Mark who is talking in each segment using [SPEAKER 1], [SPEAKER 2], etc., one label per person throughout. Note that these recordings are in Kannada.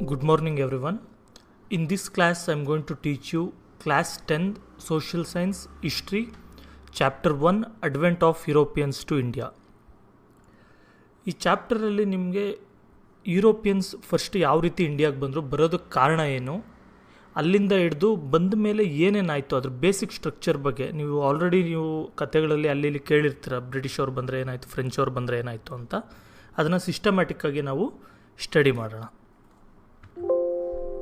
[SPEAKER 1] Good morning, everyone. In this class, I'm going to teach you Class 10 Social Science History, Chapter 1 Advent of Europeans to India. ಈ ಚಾಪ್ಟರಲ್ಲಿ ನಿಮಗೆ ಯುರೋಪಿಯನ್ಸ್ ಫಸ್ಟ್ ಯಾವ ರೀತಿ ಇಂಡಿಯಾಗೆ ಬಂದರು, ಬರೋದಕ್ಕೆ ಕಾರಣ ಏನು, ಅಲ್ಲಿಂದ ಹಿಡಿದು ಬಂದ ಮೇಲೆ ಏನೇನಾಯಿತು, ಅದ್ರ ಬೇಸಿಕ್ ಸ್ಟ್ರಕ್ಚರ್ ಬಗ್ಗೆ ನೀವು ಆಲ್ರೆಡಿ ಕಥೆಗಳಲ್ಲಿ ಅಲ್ಲಿ ಇಲ್ಲಿ ಕೇಳಿರ್ತೀರ. ಬ್ರಿಟಿಷ್ ಅವ್ರು ಬಂದರೆ ಏನಾಯಿತು, ಫ್ರೆಂಚ್ ಅವ್ರು ಬಂದರೆ ಏನಾಯಿತು ಅಂತ. ಅದನ್ನು ಸಿಸ್ಟಮ್ಯಾಟಿಕ್ಕಾಗಿ ನಾವು ಸ್ಟಡಿ ಮಾಡೋಣ.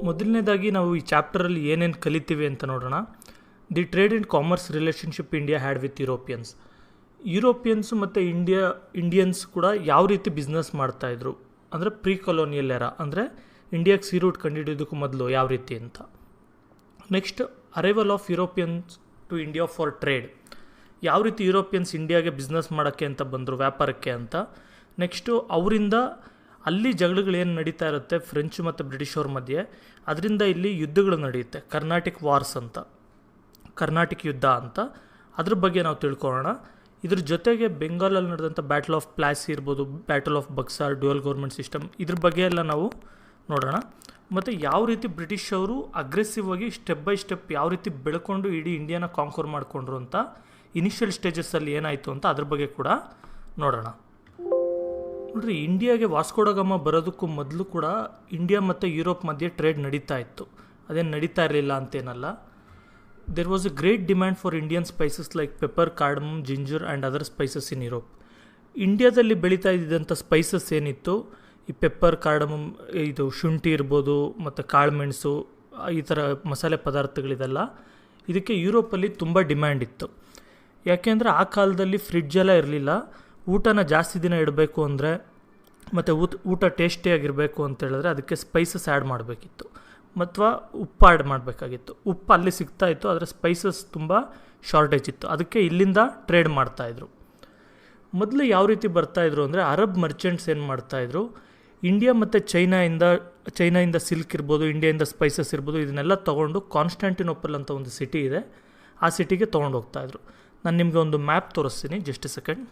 [SPEAKER 1] ಮೊದಲನೇದಾಗಿ ನಾವು ಈ ಚಾಪ್ಟರಲ್ಲಿ ಏನೇನು ಕಲಿತೀವಿ ಅಂತ ನೋಡೋಣ. The trade and commerce relationship India had with Europeans. Europeans ಮತ್ತು ಇಂಡಿಯನ್ಸ್ ಕೂಡ ಯಾವ ರೀತಿ ಬಿಸ್ನೆಸ್ ಮಾಡ್ತಾಯಿದ್ರು ಅಂದರೆ ಪ್ರೀ ಕೊಲೋನಿಯಲ್ ಎರಾ, ಅಂದರೆ ಇಂಡಿಯಾಗೆ ಸೀ ರೂಟ್ ಕಂಡುಹಿಡಿಯೋದಕ್ಕೂ ಮೊದಲು ಯಾವ ರೀತಿ ಅಂತ. Next, arrival of Europeans to India for trade. ಯಾವ ರೀತಿ ಯುರೋಪಿಯನ್ಸ್ ಇಂಡಿಯಾಗೆ ಬಿಸ್ನೆಸ್ ಮಾಡೋಕ್ಕೆ ಅಂತ ಬಂದರು, ವ್ಯಾಪಾರಕ್ಕೆ ಅಂತ. ನೆಕ್ಸ್ಟು ಅವರಿಂದ ಅಲ್ಲಿ ಜಗಳಗಳೇನು ನಡೀತಾ ಇರುತ್ತೆ ಫ್ರೆಂಚ್ ಮತ್ತು ಬ್ರಿಟಿಷ್ ಅವ್ರ ಮಧ್ಯೆ, ಅದರಿಂದ ಇಲ್ಲಿ ಯುದ್ಧಗಳು ನಡೆಯುತ್ತೆ, ಕರ್ನಾಟಿಕ್ ವಾರ್ಸ್ ಅಂತ, ಕರ್ನಾಟಿಕ್ ಯುದ್ಧ ಅಂತ. ಅದ್ರ ಬಗ್ಗೆ ನಾವು ತಿಳ್ಕೊಳ್ಳೋಣ. ಇದ್ರ ಜೊತೆಗೆ ಬೆಂಗಾಲಲ್ಲಿ ನಡೆದಂಥ ಬ್ಯಾಟಲ್ ಆಫ್ ಪ್ಲಾಸಿ ಇರ್ಬೋದು, battle of Buxar, dual government system, ಇದ್ರ ಬಗ್ಗೆ ಎಲ್ಲ ನಾವು ನೋಡೋಣ. ಮತ್ತು ಯಾವ ರೀತಿ ಬ್ರಿಟಿಷ್ ಅವರು ಅಗ್ರೆಸಿವ್ ಆಗಿ ಸ್ಟೆಪ್ ಬೈ ಸ್ಟೆಪ್ ಯಾವ ರೀತಿ ಬೆಳ್ಕೊಂಡು ಇಡೀ ಇಂಡಿಯಾನ ಕಾಂಕರ್ ಮಾಡಿಕೊಂಡ್ರು ಅಂತ, ಇನಿಷಿಯಲ್ ಸ್ಟೇಜಸ್ಸಲ್ಲಿ ಏನಾಯಿತು ಅಂತ ಅದ್ರ ಬಗ್ಗೆ ಕೂಡ ನೋಡೋಣ. ನೋಡ್ರಿ, ಇಂಡಿಯಾಗೆ ವಾಸ್ಕೋ ಡ ಗಾಮ ಬರೋದಕ್ಕೂ ಮೊದಲು ಕೂಡ ಇಂಡಿಯಾ ಮತ್ತು ಯುರೋಪ್ ಮಧ್ಯೆ ಟ್ರೇಡ್ ನಡೀತಾ ಇತ್ತು. ಅದೇನು ನಡೀತಾ ಇರಲಿಲ್ಲ ಅಂತೇನಲ್ಲ. There was a great demand for Indian spices like pepper, cardamom, ginger and other spices in Europe. ಇಂಡಿಯಾದಲ್ಲಿ ಬೆಳೀತಾ ಇದ್ದಂಥ ಸ್ಪೈಸಸ್ ಏನಿತ್ತು, ಈ ಪೆಪ್ಪರ್, ಕಾರ್ಡಮಮ್, ಇದು ಶುಂಠಿ ಇರ್ಬೋದು ಮತ್ತು ಕಾಳುಮೆಣಸು, ಈ ಥರ ಮಸಾಲೆ ಪದಾರ್ಥಗಳಿದೆಲ್ಲ, ಇದಕ್ಕೆ ಯುರೋಪಲ್ಲಿ ತುಂಬ ಡಿಮ್ಯಾಂಡ್ ಇತ್ತು. ಯಾಕೆಂದರೆ ಆ ಕಾಲದಲ್ಲಿ ಫ್ರಿಡ್ಜೆಲ್ಲ ಇರಲಿಲ್ಲ. ಊಟನ ಜಾಸ್ತಿ ದಿನ ಇಡಬೇಕು ಅಂದರೆ ಮತ್ತು ಊಟ ಟೇಸ್ಟಿಯಾಗಿರಬೇಕು ಅಂತೇಳಿದ್ರೆ ಅದಕ್ಕೆ ಸ್ಪೈಸಸ್ ಆ್ಯಡ್ ಮಾಡಬೇಕಿತ್ತು, ಮತ್ತು ಉಪ್ಪು ಆ್ಯಡ್ ಮಾಡಬೇಕಾಗಿತ್ತು. ಉಪ್ಪು ಅಲ್ಲಿ ಸಿಗ್ತಾಯಿತ್ತು, ಆದರೆ ಸ್ಪೈಸಸ್ ತುಂಬ ಶಾರ್ಟೇಜ್ ಇತ್ತು. ಅದಕ್ಕೆ ಇಲ್ಲಿಂದ ಟ್ರೇಡ್ ಮಾಡ್ತಾಯಿದ್ರು. ಮೊದಲು ಯಾವ ರೀತಿ ಬರ್ತಾಯಿದ್ರು ಅಂದರೆ, ಅರಬ್ ಮರ್ಚೆಂಟ್ಸ್ ಏನು ಮಾಡ್ತಾಯಿದ್ರು, ಇಂಡಿಯಾ ಮತ್ತು ಚೈನಾಯಿಂದ ಸಿಲ್ಕ್ ಇರ್ಬೋದು, ಇಂಡಿಯಾದಿಂದ ಸ್ಪೈಸಸ್ ಇರ್ಬೋದು, ಇದನ್ನೆಲ್ಲ ತೊಗೊಂಡು ಕಾನ್ಸ್ಟಾಂಟಿನೋಪಲ್ ಅಂತ ಒಂದು ಸಿಟಿ ಇದೆ, ಆ ಸಿಟಿಗೆ ತೊಗೊಂಡು ಹೋಗ್ತಾಯಿದ್ರು. ನಾನು ನಿಮಗೆ ಒಂದು ಮ್ಯಾಪ್ ತೋರಿಸ್ತೀನಿ, ಜಸ್ಟ್ ಎ ಸೆಕೆಂಡ್.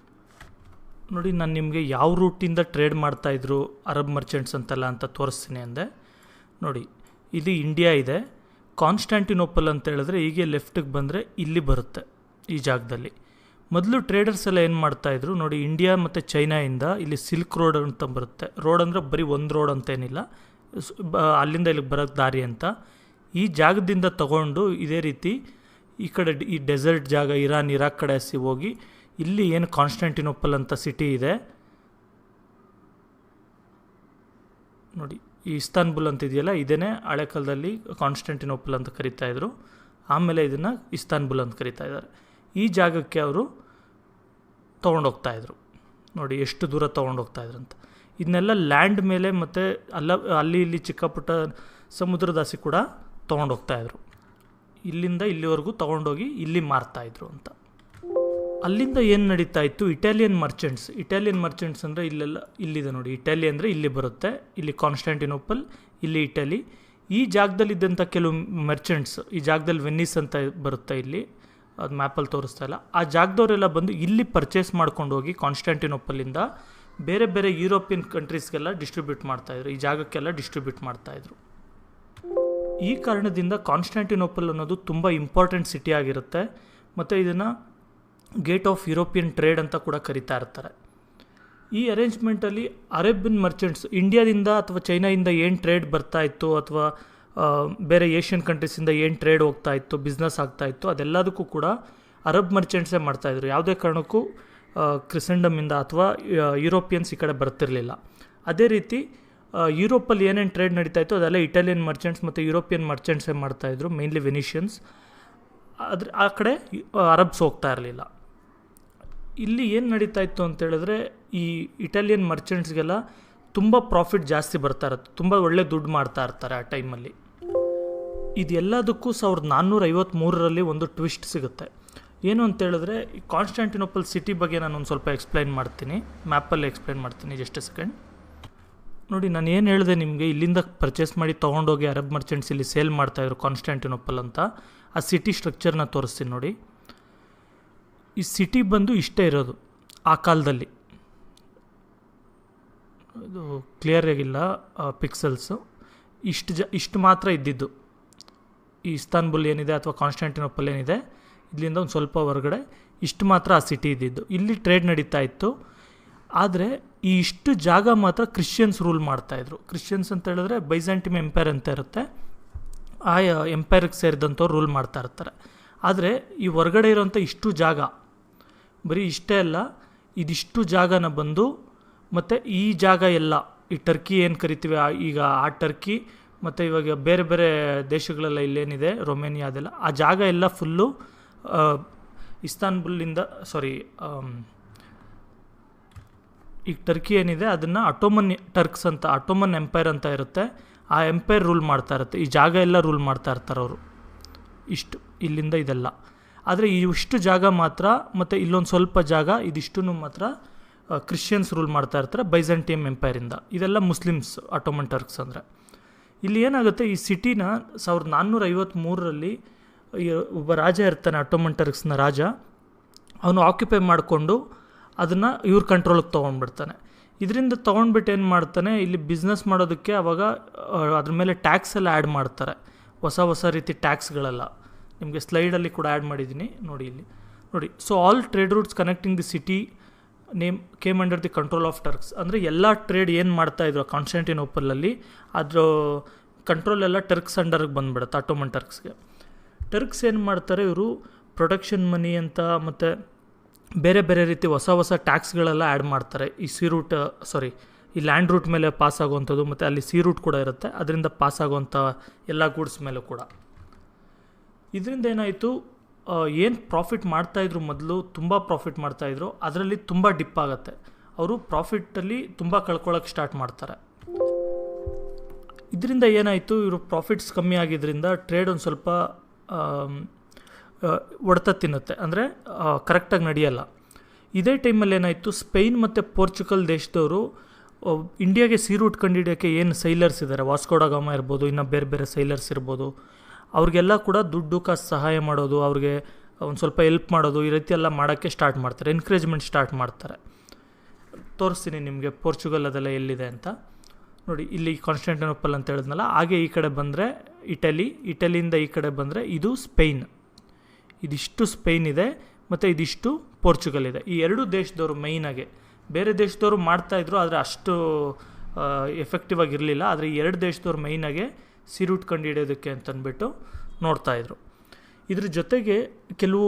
[SPEAKER 1] ನೋಡಿ, ನಾನು ನಿಮಗೆ ಯಾವ ರೂಟಿಂದ ಟ್ರೇಡ್ ಮಾಡ್ತಾಯಿದ್ರು ಅರಬ್ ಮರ್ಚೆಂಟ್ಸ್ ಅಂತೆಲ್ಲ ಅಂತ ತೋರಿಸ್ತೀನಿ ಅಂದೆ. ನೋಡಿ, ಇದು ಇಂಡಿಯಾ ಇದೆ. ಕಾನ್ಸ್ಟಾಂಟಿನೋಪಲ್ ಅಂತ ಹೇಳಿದ್ರೆ ಹೀಗೆ ಲೆಫ್ಟಿಗೆ ಬಂದರೆ ಇಲ್ಲಿ ಬರುತ್ತೆ, ಈ ಜಾಗದಲ್ಲಿ. ಮೊದಲು ಟ್ರೇಡರ್ಸ್ ಎಲ್ಲ ಏನು ಮಾಡ್ತಾಯಿದ್ರು ನೋಡಿ, ಇಂಡಿಯಾ ಮತ್ತು ಚೈನಾಯಿಂದ ಇಲ್ಲಿ ಸಿಲ್ಕ್ ರೋಡ್ ಅಂತ ಬರುತ್ತೆ. ರೋಡ್ ಅಂದರೆ ಬರೀ ಒಂದು ರೋಡ್ ಅಂತೇನಿಲ್ಲ, ಅಲ್ಲಿಂದ ಇಲ್ಲಿಗೆ ಬರೋಕ್ಕೆ ದಾರಿ ಅಂತ. ಈ ಜಾಗದಿಂದ ತಗೊಂಡು ಇದೇ ರೀತಿ ಈ ಕಡೆ ಈ ಡೆಸರ್ಟ್ ಜಾಗ, ಇರಾಕ್ ಕಡೆ ಹೋಗಿ ಇಲ್ಲಿ ಏನು ಕಾನ್ಸ್ಟಾಂಟಿನೋಪಲ್ ಅಂತ ಸಿಟಿ ಇದೆ ನೋಡಿ, ಈ ಇಸ್ತಾನ್ಬುಲ್ ಅಂತ ಇದೆಯಲ್ಲ, ಇದೇನೇ ಹಳೆ ಕಾಲದಲ್ಲಿ ಕಾನ್ಸ್ಟಾಂಟಿನೋಪಲ್ ಅಂತ ಕರಿತಾಯಿದ್ರು. ಆಮೇಲೆ ಇದನ್ನು ಇಸ್ತಾನ್ಬುಲ್ ಅಂತ ಕರಿತಾ ಇದ್ದಾರೆ. ಈ ಜಾಗಕ್ಕೆ ಅವರು ತೊಗೊಂಡೋಗ್ತಾಯಿದ್ರು. ನೋಡಿ ಎಷ್ಟು ದೂರ ತೊಗೊಂಡೋಗ್ತಾಯಿದ್ರು ಅಂತ. ಇದನ್ನೆಲ್ಲ ಲ್ಯಾಂಡ್ ಮೇಲೆ ಮತ್ತು ಅಲ್ಲಿ ಇಲ್ಲಿ ಚಿಕ್ಕ ಪುಟ್ಟ ಸಮುದ್ರದಾಸಿ ಕೂಡ ತೊಗೊಂಡೋಗ್ತಾಯಿದ್ರು. ಇಲ್ಲಿಂದ ಇಲ್ಲಿವರೆಗೂ ತೊಗೊಂಡೋಗಿ ಇಲ್ಲಿ ಮಾರ್ತಾಯಿದ್ರು ಅಂತ. ಅಲ್ಲಿಂದ ಏನು ನಡೀತಾ ಇತ್ತು, ಇಟಾಲಿಯನ್ ಮರ್ಚೆಂಟ್ಸ್ ಅಂದರೆ ಇಲ್ಲಿದೆ ನೋಡಿ, ಇಟಾಲಿ ಅಂದರೆ ಇಲ್ಲಿ ಬರುತ್ತೆ, ಇಲ್ಲಿ ಕಾನ್ಸ್ಟಾಂಟಿನೋಪಲ್, ಇಲ್ಲಿ ಇಟಲಿ. ಈ ಜಾಗದಲ್ಲಿದ್ದಂಥ ಕೆಲವು ಮರ್ಚೆಂಟ್ಸ್, ಈ ಜಾಗದಲ್ಲಿ ವೆನ್ನಿಸ್ ಅಂತ ಬರುತ್ತೆ, ಇಲ್ಲಿ ಅದು ಮ್ಯಾಪಲ್ಲಿ ತೋರಿಸ್ತಾ ಇಲ್ಲ, ಆ ಜಾಗದವರೆಲ್ಲ ಬಂದು ಇಲ್ಲಿ ಪರ್ಚೇಸ್ ಮಾಡ್ಕೊಂಡು ಹೋಗಿ ಕಾನ್ಸ್ಟಾಂಟಿನೋಪಲ್ಲಿಂದ ಬೇರೆ ಬೇರೆ ಯುರೋಪಿಯನ್ ಕಂಟ್ರೀಸ್ಗೆಲ್ಲ ಡಿಸ್ಟ್ರಿಬ್ಯೂಟ್ ಮಾಡ್ತಾಯಿದ್ರು, ಈ ಜಾಗಕ್ಕೆಲ್ಲ ಡಿಸ್ಟ್ರಿಬ್ಯೂಟ್ ಮಾಡ್ತಾಯಿದ್ರು. ಈ ಕಾರಣದಿಂದ ಕಾನ್ಸ್ಟಾಂಟಿನೋಪಲ್ ಅನ್ನೋದು ತುಂಬ ಇಂಪಾರ್ಟೆಂಟ್ ಸಿಟಿ ಆಗಿರುತ್ತೆ, ಮತ್ತು ಇದನ್ನು ಗೇಟ್ ಆಫ್ ಯುರೋಪಿಯನ್ ಟ್ರೇಡ್ ಅಂತ ಕೂಡ ಕರಿತಾ ಇರ್ತಾರೆ. ಈ ಅರೇಂಜ್ಮೆಂಟಲ್ಲಿ ಅರೇಬಿಯನ್ ಮರ್ಚೆಂಟ್ಸ್ ಇಂಡಿಯಾದಿಂದ ಅಥವಾ ಚೈನಾದಿಂದ ಏನು ಟ್ರೇಡ್ ಬರ್ತಾಯಿತ್ತು, ಅಥವಾ ಬೇರೆ ಏಷ್ಯನ್ ಕಂಟ್ರೀಸಿಂದ ಏನು ಟ್ರೇಡ್ ಹೋಗ್ತಾಯಿತ್ತು, ಬಿಸ್ನೆಸ್ ಆಗ್ತಾಯಿತ್ತು, ಅದೆಲ್ಲದಕ್ಕೂ ಕೂಡ ಅರಬ್ ಮರ್ಚೆಂಟ್ಸೇ ಮಾಡ್ತಾಯಿದ್ರು. ಯಾವುದೇ ಕಾರಣಕ್ಕೂ ಕ್ರಿಸೆಂಡಮಿಂದ ಅಥವಾ ಯುರೋಪಿಯನ್ಸ್ ಈ ಕಡೆ ಬರ್ತಿರಲಿಲ್ಲ. ಅದೇ ರೀತಿ ಯುರೋಪಲ್ಲಿ ಏನೇನು ಟ್ರೇಡ್ ನಡೀತಾಯಿತ್ತು ಅದೆಲ್ಲ ಇಟಾಲಿಯನ್ ಮರ್ಚೆಂಟ್ಸ್ ಮತ್ತು ಯುರೋಪಿಯನ್ ಮರ್ಚೆಂಟ್ಸೇ ಮಾಡ್ತಾಯಿದ್ರು, ಮೇನ್ಲಿ ವೆನಿಷಿಯನ್ಸ್. ಆ ಕಡೆ ಅರಬ್ಸ್ ಹೋಗ್ತಾ ಇರಲಿಲ್ಲ. ಇಲ್ಲಿ ಏನು ನಡೀತಾ ಇತ್ತು ಅಂತೇಳಿದ್ರೆ, ಈ ಇಟಾಲಿಯನ್ ಮರ್ಚೆಂಟ್ಸ್ಗೆಲ್ಲ ತುಂಬ ಪ್ರಾಫಿಟ್ ಜಾಸ್ತಿ ಬರ್ತಾ ಇರುತ್ತೆ, ತುಂಬ ಒಳ್ಳೆ ದುಡ್ಡು ಮಾಡ್ತಾ ಇರ್ತಾರೆ ಆ ಟೈಮಲ್ಲಿ. ಇದೆಲ್ಲದಕ್ಕೂ 1453ರಲ್ಲಿ ಒಂದು ಟ್ವಿಸ್ಟ್ ಸಿಗುತ್ತೆ. ಏನು ಅಂತೇಳಿದ್ರೆ, ಈ ಕಾನ್ಸ್ಟಾಂಟಿನೋಪಲ್ ಸಿಟಿ ಬಗ್ಗೆ ನಾನು ಒಂದು ಸ್ವಲ್ಪ ಎಕ್ಸ್ಪ್ಲೈನ್ ಮಾಡ್ತೀನಿ, ಮ್ಯಾಪಲ್ಲಿ ಎಕ್ಸ್ಪ್ಲೈನ್ ಮಾಡ್ತೀನಿ, ಜಸ್ಟ್ ಎ ಸೆಕೆಂಡ್. ನೋಡಿ, ನಾನು ಏನು ಹೇಳಿದೆ ನಿಮಗೆ, ಇಲ್ಲಿಂದ ಪರ್ಚೇಸ್ ಮಾಡಿ ತೊಗೊಂಡೋಗಿ ಅರಬ್ ಮರ್ಚೆಂಟ್ಸ್ ಇಲ್ಲಿ ಸೇಲ್ ಮಾಡ್ತಾಯಿದ್ರು ಕಾನ್ಸ್ಟಾಂಟಿನೋಪಲ್ ಅಂತ. ಆ ಸಿಟಿ ಸ್ಟ್ರಕ್ಚರ್ನ ತೋರಿಸ್ತೀನಿ ನೋಡಿ. ಈ ಸಿಟಿ ಬಂದು ಇಷ್ಟೇ ಇರೋದು ಆ ಕಾಲದಲ್ಲಿ. ಇದು ಕ್ಲಿಯರ್ ಆಗಿಲ್ಲ ಪಿಕ್ಸೆಲ್ಸು. ಇಷ್ಟು ಮಾತ್ರ ಇದ್ದಿದ್ದು. ಈ ಇಸ್ತಾನ್ಬುಲ್ ಏನಿದೆ ಅಥವಾ ಕಾನ್ಸ್ಟಾಂಟಿನೋಪಲ್ ಏನಿದೆ, ಇಲ್ಲಿಂದ ಒಂದು ಸ್ವಲ್ಪ ಹೊರಗಡೆ ಇಷ್ಟು ಮಾತ್ರ ಆ ಸಿಟಿ ಇದ್ದಿದ್ದು. ಇಲ್ಲಿ ಟ್ರೇಡ್ ನಡೀತಾ ಇತ್ತು. ಆದರೆ ಈ ಇಷ್ಟು ಜಾಗ ಮಾತ್ರ ಕ್ರಿಶ್ಚಿಯನ್ಸ್ ರೂಲ್ ಮಾಡ್ತಾಯಿದ್ರು. ಕ್ರಿಶ್ಚಿಯನ್ಸ್ ಅಂತ ಹೇಳಿದ್ರೆ ಬೈಜಾಂಟಿಮ್ ಎಂಪೈರ್ ಅಂತ ಇರುತ್ತೆ, ಆ ಎಂಪೈರ್ಗೆ ಸೇರಿದಂಥವ್ರು ರೂಲ್ ಮಾಡ್ತಾ ಇರ್ತಾರೆ. ಆದರೆ ಈ ಹೊರಗಡೆ ಇರೋಂಥ ಇಷ್ಟು ಜಾಗ, ಬರೀ ಇಷ್ಟೇ ಅಲ್ಲ, ಇದಿಷ್ಟು ಜಾಗನ ಬಂದು ಮತ್ತು ಈ ಜಾಗ ಎಲ್ಲ ಈ ಟರ್ಕಿ ಏನು ಕರಿತೀವಿ ಈಗ, ಆ ಟರ್ಕಿ ಮತ್ತು ಇವಾಗ ಬೇರೆ ಬೇರೆ ದೇಶಗಳೆಲ್ಲ ಇಲ್ಲೇನಿದೆ ರೊಮೇನಿಯಾ ಅದೆಲ್ಲ, ಆ ಜಾಗ ಎಲ್ಲ ಫುಲ್ಲು ಇಸ್ತಾನ್ಬುಲ್ಲಿಂದ ಈಗ ಟರ್ಕಿ ಏನಿದೆ ಅದನ್ನು ಅಟೋಮನ್ ಟರ್ಕ್ಸ್ ಅಂತ, ಅಟೋಮನ್ ಎಂಪೈರ್ ಅಂತ ಇರುತ್ತೆ, ಆ ಎಂಪೈರ್ ರೂಲ್ ಮಾಡ್ತಾ ಇರುತ್ತೆ. ಈ ಜಾಗ ಎಲ್ಲ ರೂಲ್ ಮಾಡ್ತಾ ಇರ್ತಾರೆ ಅವರು, ಇಷ್ಟು ಇಲ್ಲಿಂದ ಇದೆಲ್ಲ. ಆದರೆ ಇಷ್ಟು ಜಾಗ ಮಾತ್ರ ಮತ್ತು ಇಲ್ಲೊಂದು ಸ್ವಲ್ಪ ಜಾಗ, ಇದಿಷ್ಟು ಮಾತ್ರ ಕ್ರಿಶ್ಚಿಯನ್ಸ್ ರೂಲ್ ಮಾಡ್ತಾ ಇರ್ತಾರೆ ಬೈಜಾಂಟಿಯಮ್ ಎಂಪೈರಿಂದ. ಇದೆಲ್ಲ ಮುಸ್ಲಿಮ್ಸ್, ಅಟೋಮನ್ ಟರ್ಕ್ಸ್ ಅಂದರೆ. ಇಲ್ಲಿ ಏನಾಗುತ್ತೆ, ಈ ಸಿಟಿನ 1453ರಲ್ಲಿ ಒಬ್ಬ ರಾಜ ಇರ್ತಾನೆ, ಅಟೋಮನ್ ಟರ್ಕ್ಸ್ನ ರಾಜ. ಅವನು ಆಕ್ಯುಪೈ ಮಾಡಿಕೊಂಡು ಅದನ್ನು ಇವ್ರ ಕಂಟ್ರೋಲಿಗೆ ತೊಗೊಂಡ್ಬಿಡ್ತಾನೆ. ಇದರಿಂದ ತೊಗೊಂಡ್ಬಿಟ್ಟು ಏನು ಮಾಡ್ತಾನೆ, ಇಲ್ಲಿ ಬಿಸ್ನೆಸ್ ಮಾಡೋದಕ್ಕೆ ಅವಾಗ ಅದ್ರ ಮೇಲೆ ಟ್ಯಾಕ್ಸ್ ಎಲ್ಲ ಆ್ಯಡ್ ಮಾಡ್ತಾರೆ, ಹೊಸ ರೀತಿ ಟ್ಯಾಕ್ಸ್ಗಳೆಲ್ಲ. ನಿಮಗೆ ಸ್ಲೈಡಲ್ಲಿ ಕೂಡ ಆ್ಯಡ್ ಮಾಡಿದ್ದೀನಿ ನೋಡಿ, ಇಲ್ಲಿ ನೋಡಿ. So all trade roots connecting the city came under the control of Turks. ಅಂದರೆ ಎಲ್ಲ ಟ್ರೇಡ್ ಏನು ಮಾಡ್ತಾಯಿದ್ರು ಕಾನ್ಸ್ಟಾಂಟಿನೋಪಲಲ್ಲಿ, ಅದ್ರ ಕಂಟ್ರೋಲ್ ಎಲ್ಲ ಟರ್ಕ್ಸ್ ಅಂಡರ್ಗೆ ಬಂದುಬಿಡುತ್ತೆ, ಅಟೋಮನ್ ಟರ್ಕ್ಸ್ಗೆ. ಟರ್ಕ್ಸ್ ಏನು ಮಾಡ್ತಾರೆ, ಇವರು ಪ್ರೊಡಕ್ಷನ್ ಮನಿ ಅಂತ ಮತ್ತು ಬೇರೆ ಬೇರೆ ರೀತಿ ಹೊಸ ಟ್ಯಾಕ್ಸ್ಗಳೆಲ್ಲ ಆ್ಯಡ್ ಮಾಡ್ತಾರೆ. ಈ ಈ ಲ್ಯಾಂಡ್ ರೂಟ್ ಮೇಲೆ ಪಾಸ್ ಆಗುವಂಥದ್ದು, ಮತ್ತು ಅಲ್ಲಿ ಸಿ ರೂಟ್ ಕೂಡ ಇರುತ್ತೆ, ಅದರಿಂದ ಪಾಸ್ ಆಗುವಂಥ ಎಲ್ಲ ಗೂಡ್ಸ್ ಮೇಲೂ ಕೂಡ. ಇದರಿಂದ ಏನಾಯಿತು, ಏನು ಪ್ರಾಫಿಟ್ ಮಾಡ್ತಾಯಿದ್ರು ಮೊದಲು, ತುಂಬ ಪ್ರಾಫಿಟ್ ಮಾಡ್ತಾಯಿದ್ರು, ಅದರಲ್ಲಿ ತುಂಬ ಡಿಪ್ ಆಗುತ್ತೆ. ಅವರು ಪ್ರಾಫಿಟ್ಟಲ್ಲಿ ತುಂಬ ಕಳ್ಕೊಳ್ಳೋಕೆ ಸ್ಟಾರ್ಟ್ ಮಾಡ್ತಾರೆ. ಇದರಿಂದ ಏನಾಯಿತು, ಇವರು ಪ್ರಾಫಿಟ್ಸ್ ಕಮ್ಮಿ ಆಗಿದ್ದರಿಂದ ಟ್ರೇಡ್ ಒಂದು ಸ್ವಲ್ಪ ಹೊಡೆತ ತಿನ್ನುತ್ತೆ, ಅಂದರೆ ಕರೆಕ್ಟಾಗಿ ನಡೆಯಲ್ಲ. ಇದೇ ಟೈಮಲ್ಲಿ ಏನಾಯಿತು, ಸ್ಪೇನ್ ಮತ್ತು ಪೋರ್ಚುಗಲ್ ದೇಶದವರು ಇಂಡಿಯಾಗೆ ಸಿ ರೂಟ್ ಕಂಡುಹಿಡಿಯೋಕ್ಕೆ ಏನು ಸೈಲರ್ಸ್ ಇದ್ದಾರೆ, ವಾಸ್ಕೋ ಡ ಗಾಮ ಇರ್ಬೋದು, ಇನ್ನು ಬೇರೆ ಬೇರೆ ಸೈಲರ್ಸ್ ಇರ್ಬೋದು, ಅವ್ರಿಗೆಲ್ಲ ಕೂಡ ದುಡ್ಡು ಕಾಸು ಸಹಾಯ ಮಾಡೋದು, ಅವ್ರಿಗೆ ಒಂದು ಸ್ವಲ್ಪ ಹೆಲ್ಪ್ ಮಾಡೋದು, ಈ ರೀತಿ ಎಲ್ಲ ಮಾಡೋಕ್ಕೆ ಸ್ಟಾರ್ಟ್ ಮಾಡ್ತಾರೆ, ಎನ್ಕರೇಜ್ಮೆಂಟ್ ಸ್ಟಾರ್ಟ್ ಮಾಡ್ತಾರೆ. ತೋರಿಸ್ತೀನಿ ನಿಮಗೆ ಪೋರ್ಚುಗಲ್ ಅದೆಲ್ಲ ಎಲ್ಲಿದೆ ಅಂತ ನೋಡಿ. ಇಲ್ಲಿ ಕಾನ್ಸ್ಟಾಂಟಿನೋಪಲ್ ಅಂತ ಹೇಳಿದ್ನಲ್ಲ, ಹಾಗೆ ಈ ಕಡೆ ಬಂದರೆ ಇಟಲಿಯಿಂದ ಈ ಕಡೆ ಬಂದರೆ ಇದು ಸ್ಪೇನ್, ಇದಿಷ್ಟು ಸ್ಪೇನ್ ಇದೆ ಮತ್ತು ಇದಿಷ್ಟು ಪೋರ್ಚುಗಲ್ ಇದೆ. ಈ ಎರಡು ದೇಶದವರು ಮೈನಾಗೆ, ಬೇರೆ ದೇಶದವರು ಮಾಡ್ತಾಯಿದ್ರು ಆದರೆ ಅಷ್ಟು ಎಫೆಕ್ಟಿವ್ ಆಗಿರಲಿಲ್ಲ. ಆದರೆ ಈ ಎರಡು ದೇಶದವ್ರು ಮೈನಾಗೆ ಸಿ ರೂಟ್ ಕಂಡು ಹಿಡಿಯೋದಕ್ಕೆ ಅಂತಂದ್ಬಿಟ್ಟು ನೋಡ್ತಾಯಿದ್ರು. ಇದ್ರ ಜೊತೆಗೆ ಕೆಲವು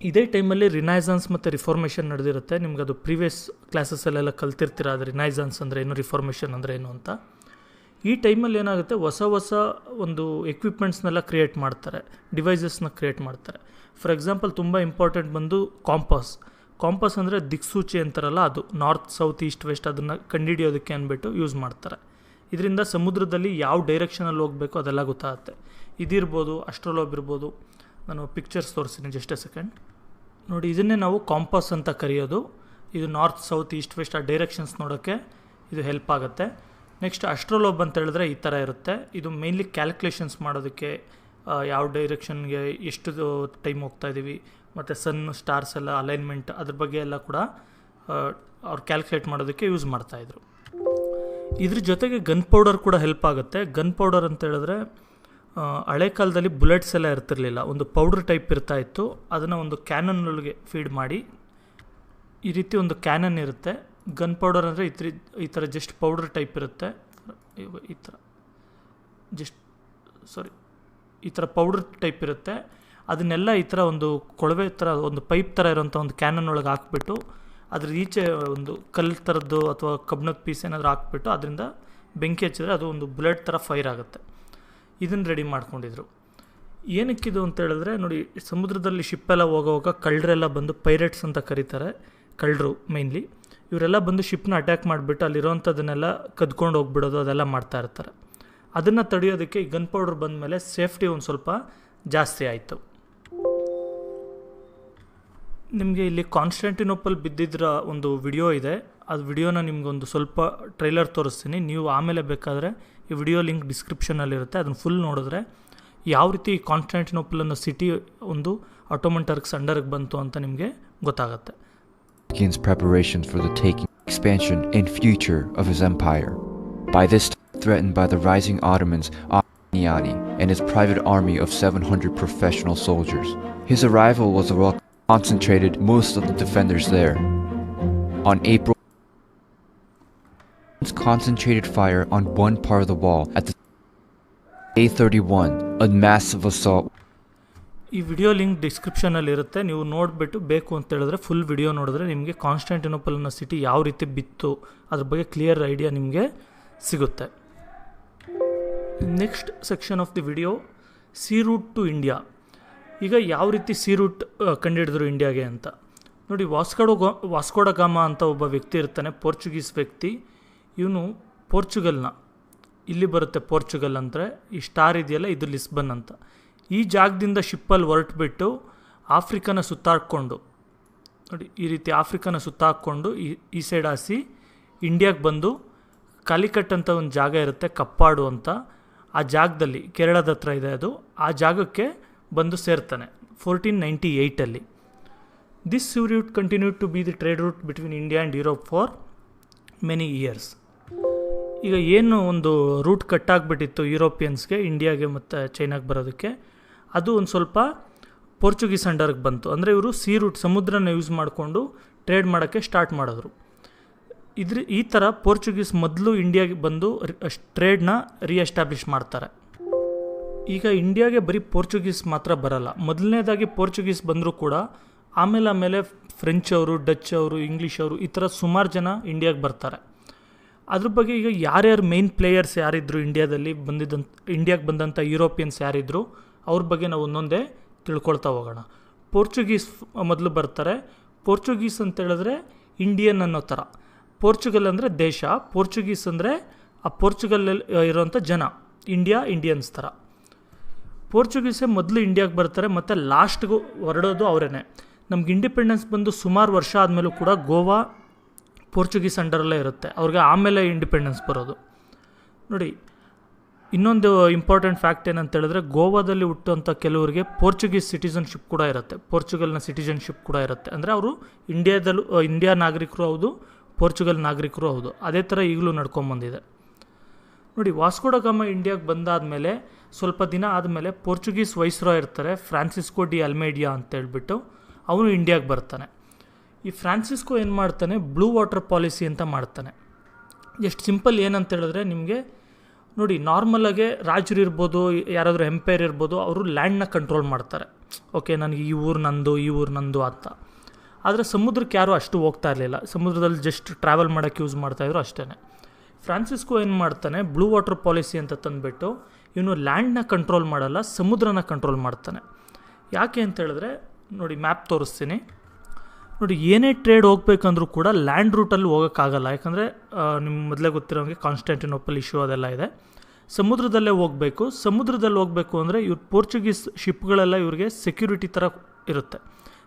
[SPEAKER 1] ಇದೇ ಟೈಮಲ್ಲಿ ರಿನೈಸನ್ಸ್ ಮತ್ತು ರಿಫಾರ್ಮೇಷನ್ ನಡೆದಿರುತ್ತೆ. ನಿಮ್ಗೆ ಅದು ಪ್ರೀವಿಯಸ್ ಕ್ಲಾಸಸ್ಸಲ್ಲೆಲ್ಲ ಕಲ್ತಿರ್ತೀರ, ಅದು ರಿನೈಸನ್ಸ್ ಅಂದರೆ ಏನು, ರಿಫಾರ್ಮೇಷನ್ ಅಂದರೆ ಏನು ಅಂತ. ಈ ಟೈಮಲ್ಲಿ ಏನಾಗುತ್ತೆ, ಹೊಸ ಒಂದು ಎಕ್ವಿಪ್ಮೆಂಟ್ಸ್ನೆಲ್ಲ ಕ್ರಿಯೇಟ್ ಮಾಡ್ತಾರೆ, ಡಿವೈಸಸ್ನ ಕ್ರಿಯೇಟ್ ಮಾಡ್ತಾರೆ. ಫಾರ್ ಎಕ್ಸಾಂಪಲ್ ತುಂಬ ಇಂಪಾರ್ಟೆಂಟ್ ಬಂದು ಕಾಂಪಾಸ್ ಅಂದರೆ ದಿಕ್ಸೂಚಿ ಅಂತಾರಲ್ಲ, ಅದು ನಾರ್ತ್ ಸೌತ್ ಈಸ್ಟ್ ವೆಸ್ಟ್ ಅದನ್ನು ಕಂಡುಹಿಡಿಯೋದಕ್ಕೆ ಅಂದ್ಬಿಟ್ಟು ಯೂಸ್ ಮಾಡ್ತಾರೆ. ಇದರಿಂದ ಸಮುದ್ರದಲ್ಲಿ ಯಾವ ಡೈರೆಕ್ಷನಲ್ಲಿ ಹೋಗಬೇಕು ಅದೆಲ್ಲ ಗೊತ್ತಾಗುತ್ತೆ. ಇದಿರ್ಬೋದು, ಅಸ್ಟ್ರೋಲೋಬ್ ಇರ್ಬೋದು. ನಾನು ಪಿಕ್ಚರ್ಸ್ ತೋರಿಸ್ತೀನಿ, ಜಸ್ಟ್ ಎ ಸೆಕೆಂಡ್ ನೋಡಿ. ಇದನ್ನೇ ನಾವು ಕಾಂಪಾಸ್ ಅಂತ ಕರೆಯೋದು. ಇದು ನಾರ್ತ್ ಸೌತ್ ಈಸ್ಟ್ ವೆಸ್ಟ್ ಆ ಡೈರೆಕ್ಷನ್ಸ್ ನೋಡೋಕ್ಕೆ ಇದು ಹೆಲ್ಪ್ ಆಗುತ್ತೆ. ನೆಕ್ಸ್ಟ್ ಅಸ್ಟ್ರೋಲೋಬ್ ಅಂತ ಹೇಳಿದ್ರೆ ಈ ಥರ ಇರುತ್ತೆ. ಇದು ಮೇನ್ಲಿ ಕ್ಯಾಲ್ಕುಲೇಷನ್ಸ್ ಮಾಡೋದಕ್ಕೆ, ಯಾವ ಡೈರೆಕ್ಷನ್ಗೆ ಎಷ್ಟು ಟೈಮ್ ಹೋಗ್ತಾ ಇದ್ದೀವಿ, ಮತ್ತು ಸನ್ ಸ್ಟಾರ್ಸ್ ಎಲ್ಲ ಅಲೈನ್ಮೆಂಟ್ ಅದ್ರ ಬಗ್ಗೆ ಎಲ್ಲ ಕೂಡ ಅವ್ರು ಕ್ಯಾಲ್ಕುಲೇಟ್ ಮಾಡೋದಕ್ಕೆ ಯೂಸ್ ಮಾಡ್ತಾಯಿದ್ರು. ಇದ್ರ ಜೊತೆಗೆ ಗನ್ ಪೌಡರ್ ಕೂಡ ಹೆಲ್ಪ್ ಆಗುತ್ತೆ. ಗನ್ ಪೌಡರ್ ಅಂತ ಹೇಳಿದ್ರೆ ಹಳೆ ಕಾಲದಲ್ಲಿ ಬುಲೆಟ್ಸ್ ಎಲ್ಲ ಇರ್ತಿರ್ಲಿಲ್ಲ, ಒಂದು ಪೌಡ್ರ್ ಟೈಪ್ ಇರ್ತಾಯಿತ್ತು. ಅದನ್ನು ಒಂದು ಕ್ಯಾನನ್ನೊಳಗೆ ಫೀಡ್ ಮಾಡಿ, ಈ ರೀತಿ ಒಂದು ಕ್ಯಾನನ್ ಇರುತ್ತೆ. ಗನ್ ಪೌಡರ್ ಅಂದರೆ ಈ ಥರ ಜಸ್ಟ್ ಪೌಡ್ರ್ ಟೈಪ್ ಇರುತ್ತೆ, ಈ ಥರ ಪೌಡ್ರ್ ಟೈಪ್ ಇರುತ್ತೆ. ಅದನ್ನೆಲ್ಲ ಈ ಥರ ಒಂದು ಕೊಳವೆ ಥರ, ಒಂದು ಪೈಪ್ ಥರ ಇರೋಂಥ ಒಂದು ಕ್ಯಾನನ್ ಒಳಗೆ ಹಾಕ್ಬಿಟ್ಟು, ಅದ್ರ ಈಚೆ ಒಂದು ಕಲ್ಲು ಥರದ್ದು ಅಥವಾ ಕಬ್ಬಿಣದ ಪೀಸ್ ಏನಾದರೂ ಹಾಕ್ಬಿಟ್ಟು ಅದರಿಂದ ಬೆಂಕಿ ಹಚ್ಚಿದ್ರೆ ಅದು ಒಂದು ಬುಲೆಟ್ ಥರ ಫೈರ್ ಆಗುತ್ತೆ. ಇದನ್ನು ರೆಡಿ ಮಾಡ್ಕೊಂಡಿದ್ರು. ಏನಕ್ಕಿದು ಅಂತ ಹೇಳಿದ್ರೆ ನೋಡಿ, ಸಮುದ್ರದಲ್ಲಿ ಶಿಪ್ಪೆಲ್ಲ ಹೋಗೋವಾಗ ಕಳ್ಳರೆಲ್ಲ ಬಂದು, ಪೈರೇಟ್ಸ್ ಅಂತ ಕರೀತಾರೆ, ಕಳ್ಳರು ಮೇನ್ಲಿ, ಇವರೆಲ್ಲ ಬಂದು ಶಿಪ್ನ ಅಟ್ಯಾಕ್ ಮಾಡಿಬಿಟ್ಟು ಅಲ್ಲಿರೋವಂಥದ್ದನ್ನೆಲ್ಲ ಕದ್ಕೊಂಡು ಹೋಗ್ಬಿಡೋದು, ಅದೆಲ್ಲ ಮಾಡ್ತಾ ಇರ್ತಾರೆ. ಅದನ್ನು ತಡೆಯೋದಕ್ಕೆ ಈ ಗನ್ ಪೌಡರ್ ಬಂದ ಮೇಲೆ ಸೇಫ್ಟಿ ಒಂದು ಸ್ವಲ್ಪ ಜಾಸ್ತಿ ಆಯಿತು. ನಿಮಗೆ ಇಲ್ಲಿ ಕಾನ್ಸ್ಟಾಂಟಿನೋಪಲ್ ಬಿದ್ದಿದ್ರ ಒಂದು ವಿಡಿಯೋ ಇದೆ, ಅದು ವಿಡಿಯೋನ ನಿಮ್ಗೊಂದು ಸ್ವಲ್ಪ ಟ್ರೈಲರ್ ತೋರಿಸ್ತೀನಿ. ನೀವು ಆಮೇಲೆ ಬೇಕಾದರೆ ಈ ವಿಡಿಯೋ ಲಿಂಕ್ ಡಿಸ್ಕ್ರಿಪ್ಷನಲ್ಲಿರುತ್ತೆ, ಅದನ್ನು ಫುಲ್ ನೋಡಿದ್ರೆ ಯಾವ ರೀತಿ ಕಾನ್ಸ್ಟಾಂಟಿನೋಪಲ್ ಅನ್ನೋ ಸಿಟಿ ಒಂದು ಆಟೋಮನ್ ಟರ್ಕ್ಸ್ ಅಂಡರ್ಗೆ ಬಂತು ಅಂತ ನಿಮಗೆ ಗೊತ್ತಾಗುತ್ತೆ.
[SPEAKER 2] Begins preparations for the taking expansion and future of his empire. By this time, threatened by the rising Ottomans Niani and his private army of 700 professional soldiers. His arrival was a welcome concentrated most of the defenders there. On April, concentrated fire on one part of the wall at the A31, a massive assault.
[SPEAKER 1] ಈ ವಿಡಿಯೋ ಲಿಂಕ್ ಡಿಸ್ಕ್ರಿಪ್ಷನಲ್ಲಿ ಇರುತ್ತೆ, ನೀವು ನೋಡಿಬಿಟ್ಟು ಬೇಕು ಅಂತ ಹೇಳಿದ್ರೆ ಫುಲ್ ವಿಡಿಯೋ ನೋಡಿದ್ರೆ ನಿಮಗೆ ಕಾನ್ಸ್ಟಾಂಟಿನೋಪಲ್ ಅನ್ನೋ ಸಿಟಿ ಯಾವ ರೀತಿ ಬಿತ್ತು ಅದ್ರ ಬಗ್ಗೆ ಕ್ಲಿಯರ್ ಐಡಿಯಾ ನಿಮಗೆ ಸಿಗುತ್ತೆ. Next section of the video, sea route to India. ಈಗ ಯಾವ ರೀತಿ ಸಿ ರೂಟ್ ಕಂಡುಹಿಡಿದ್ರು ಇಂಡಿಯಾಗೆ ಅಂತ ನೋಡಿ. ವಾಸ್ಕೋಡ ಗಾಮಾ ಅಂತ ಒಬ್ಬ ವ್ಯಕ್ತಿ ಇರ್ತಾನೆ, ಪೋರ್ಚುಗೀಸ್ ವ್ಯಕ್ತಿ. ಇವನು ಪೋರ್ಚುಗಲ್ನ, ಇಲ್ಲಿ ಬರುತ್ತೆ ಪೋರ್ಚುಗಲ್ ಅಂದರೆ, ಈ ಸ್ಟಾರ್ ಇದೆಯಲ್ಲ ಇದು ಲಿಸ್ಬನ್ ಅಂತ. ಈ ಜಾಗದಿಂದ ಶಿಪ್ಪಲ್ಲಿ ಹೊರಟುಬಿಟ್ಟು ಆಫ್ರಿಕಾನ ಸುತ್ತಾಡ್ಕೊಂಡು ನೋಡಿ, ಈ ರೀತಿ ಆಫ್ರಿಕಾನ ಸುತ್ತಾಕ್ಕೊಂಡು ಈ ಸೈಡ್ ಹಾಸಿ ಇಂಡಿಯಾಗೆ ಬಂದು ಕಾಲಿಕಟ್ ಅಂತ ಒಂದು ಜಾಗ ಇರುತ್ತೆ, ಕಪ್ಪಾಡು ಅಂತ. ಆ ಜಾಗದಲ್ಲಿ ಕೇರಳದ ಹತ್ರ ಇದೆ ಅದು, ಆ ಜಾಗಕ್ಕೆ ಬಂದು ಸೇರ್ತಾನೆ 1498. This sea route continued to be the trade route between India and Europe for many years. ಈಗ ಏನು ಒಂದು ರೂಟ್ ಕಟ್ಟಾಗ್ಬಿಟ್ಟಿತ್ತು ಯುರೋಪಿಯನ್ಸ್ಗೆ ಇಂಡಿಯಾಗೆ ಮತ್ತು ಚೈನಾಗೆ ಬರೋದಕ್ಕೆ, ಅದು ಒಂದು ಸ್ವಲ್ಪ ಪೋರ್ಚುಗೀಸ್ ಅಂಡರ್ಗೆ ಬಂತು. ಅಂದರೆ ಇವರು ಸಿ ರೂಟ್ ಸಮುದ್ರನ ಯೂಸ್ ಮಾಡಿಕೊಂಡು ಟ್ರೇಡ್ ಮಾಡೋಕ್ಕೆ ಸ್ಟಾರ್ಟ್ ಮಾಡಿದ್ರು. ಈ ಥರ ಪೋರ್ಚುಗೀಸ್ ಮೊದಲು ಇಂಡಿಯಾಗೆ ಬಂದು ಟ್ರೇಡ್ನ ರೀಎಸ್ಟಾಬ್ಲಿಷ್ ಮಾಡ್ತಾರೆ. ಈಗ ಇಂಡಿಯಾಗೆ ಬರೀ ಪೋರ್ಚುಗೀಸ್ ಮಾತ್ರ ಬರಲ್ಲ. ಮೊದಲನೇದಾಗಿ ಪೋರ್ಚುಗೀಸ್ ಬಂದರೂ ಕೂಡ ಆಮೇಲೆ ಫ್ರೆಂಚ್ ಅವರು, ಡಚ್ ಅವರು, ಇಂಗ್ಲೀಷ್ ಅವರು, ಈ ಥರ ಸುಮಾರು ಜನ ಇಂಡಿಯಾಗೆ ಬರ್ತಾರೆ. ಅದ್ರ ಬಗ್ಗೆ ಈಗ ಯಾರ್ಯಾರು ಮೇನ್ ಪ್ಲೇಯರ್ಸ್ ಯಾರಿದ್ರು ಇಂಡಿಯಾದಲ್ಲಿ ಇಂಡಿಯಾಗೆ ಬಂದಂಥ ಯುರೋಪಿಯನ್ಸ್ ಯಾರಿದ್ರು ಅವ್ರ ಬಗ್ಗೆ ನಾವು ಒಂದೊಂದೇ ತಿಳ್ಕೊಳ್ತಾ ಹೋಗೋಣ. ಪೋರ್ಚುಗೀಸ್ ಮೊದಲು ಬರ್ತಾರೆ. ಪೋರ್ಚುಗೀಸ್ ಅಂತ ಹೇಳಿದ್ರೆ ಇಂಡಿಯನ್ ಅನ್ನೋ ಥರ. ಪೋರ್ಚುಗಲ್ ಅಂದರೆ ದೇಶ, ಪೋರ್ಚುಗೀಸ್ ಅಂದರೆ ಆ ಪೋರ್ಚುಗಲಲ್ಲಿ ಇರೋಂಥ ಜನ, ಇಂಡಿಯನ್ಸ್ ಥರ. ಪೋರ್ಚುಗೀಸೇ ಮೊದಲು ಇಂಡಿಯಾಗೆ ಬರ್ತಾರೆ ಮತ್ತು ಲಾಸ್ಟ್ಗೂ ಹೊರಡೋದು ಅವರೇ. ನಮ್ಗೆ ಇಂಡಿಪೆಂಡೆನ್ಸ್ ಬಂದು ಸುಮಾರು ವರ್ಷ ಆದಮೇಲೂ ಕೂಡ ಗೋವಾ ಪೋರ್ಚುಗೀಸ್ ಅಂಡರಲ್ಲೇ ಇರುತ್ತೆ, ಅವ್ರಿಗೆ ಆಮೇಲೆ ಇಂಡಿಪೆಂಡೆನ್ಸ್ ಬರೋದು. ನೋಡಿ, ಇನ್ನೊಂದು ಇಂಪಾರ್ಟೆಂಟ್ ಫ್ಯಾಕ್ಟ್ ಏನಂತ ಹೇಳಿದ್ರೆ, ಗೋವಾದಲ್ಲಿ ಹುಟ್ಟುವಂಥ ಕೆಲವರಿಗೆ ಪೋರ್ಚುಗೀಸ್ ಸಿಟಿಸನ್ಶಿಪ್ ಕೂಡ ಇರುತ್ತೆ, ಪೋರ್ಚುಗಲ್ನ ಸಿಟಿಸನ್ಶಿಪ್ ಕೂಡ ಇರುತ್ತೆ. ಅಂದರೆ ಅವರು ಇಂಡಿಯಾ ನಾಗರಿಕರು ಹೌದು, ಪೋರ್ಚುಗಲ್ ನಾಗರಿಕರು ಹೌದು. ಅದೇ ಥರ ಈಗಲೂ ನಡ್ಕೊಂಬಂದಿದೆ. ನೋಡಿ, ವಾಸ್ಕೋಡ ಗಾಮ ಇಂಡಿಯಾಗೆ ಬಂದಾದಮೇಲೆ ಸ್ವಲ್ಪ ದಿನ ಆದಮೇಲೆ ಪೋರ್ಚುಗೀಸ್ ವೈಸ್ರಾಯ್ ಇರ್ತಾರೆ, ಫ್ರಾನ್ಸಿಸ್ಕೋ ಡಿ ಅಲ್ಮೇಡಿಯಾ ಅಂತೇಳ್ಬಿಟ್ಟು. ಅವನು ಇಂಡಿಯಾಗೆ ಬರ್ತಾನೆ. ಈ ಫ್ರಾನ್ಸಿಸ್ಕೋ ಏನು ಮಾಡ್ತಾನೆ, ಬ್ಲೂ ವಾಟರ್ ಪಾಲಿಸಿ ಅಂತ ಮಾಡ್ತಾನೆ. ಎಷ್ಟು ಸಿಂಪಲ್ ಏನಂತ ಹೇಳಿದ್ರೆ, ನಿಮಗೆ ನೋಡಿ, ನಾರ್ಮಲಾಗೆ ರಾಜರು ಇರ್ಬೋದು, ಯಾರಾದರೂ ಎಂಪೈರ್ ಇರ್ಬೋದು, ಅವರು ಲ್ಯಾಂಡ್ನ ಕಂಟ್ರೋಲ್ ಮಾಡ್ತಾರೆ. ಓಕೆ, ನನಗೆ ಈ ಊರು ನಂದು ಅಂತ. ಆದರೆ ಸಮುದ್ರಕ್ಕೆ ಯಾರೂ ಅಷ್ಟು ಹೋಗ್ತಾ ಇರಲಿಲ್ಲ, ಸಮುದ್ರದಲ್ಲಿ ಜಸ್ಟ್ ಟ್ರಾವೆಲ್ ಮಾಡೋಕ್ಕೆ ಯೂಸ್ ಮಾಡ್ತಾಯಿದ್ರು ಅಷ್ಟೇ. ಫ್ರಾನ್ಸಿಸ್ಕೋ ಏನು ಮಾಡ್ತಾನೆ, ಬ್ಲೂ ವಾಟರ್ ಪಾಲಿಸಿ ಅಂತ ತಂದುಬಿಟ್ಟು ಇವನು ಲ್ಯಾಂಡ್ನ ಕಂಟ್ರೋಲ್ ಮಾಡಲ್ಲ, ಸಮುದ್ರನ ಕಂಟ್ರೋಲ್ ಮಾಡ್ತಾನೆ. ಯಾಕೆ ಅಂತ ಹೇಳಿದ್ರೆ, ನೋಡಿ ಮ್ಯಾಪ್ ತೋರಿಸ್ತೀನಿ. ನೋಡಿ, ಏನೇ ಟ್ರೇಡ್ ಹೋಗ್ಬೇಕಂದ್ರೂ ಕೂಡ ಲ್ಯಾಂಡ್ ರೂಟಲ್ಲಿ ಹೋಗೋಕ್ಕಾಗಲ್ಲ. ಯಾಕಂದರೆ ನಿಮ್ಮ ಮೊದಲೇ ಗೊತ್ತಿರೋಂಗೆ ಕಾನ್ಸ್ಟಾಂಟಿನೋಪಲ್ ಇಶ್ಯೂ ಅದೆಲ್ಲ ಇದೆ. ಸಮುದ್ರದಲ್ಲೇ ಹೋಗಬೇಕು. ಸಮುದ್ರದಲ್ಲಿ ಹೋಗಬೇಕು ಅಂದರೆ ಇವ್ರು ಪೋರ್ಚುಗೀಸ್ ಶಿಪ್ಗಳೆಲ್ಲ ಇವ್ರಿಗೆ ಸೆಕ್ಯೂರಿಟಿ ಥರ ಇರುತ್ತೆ.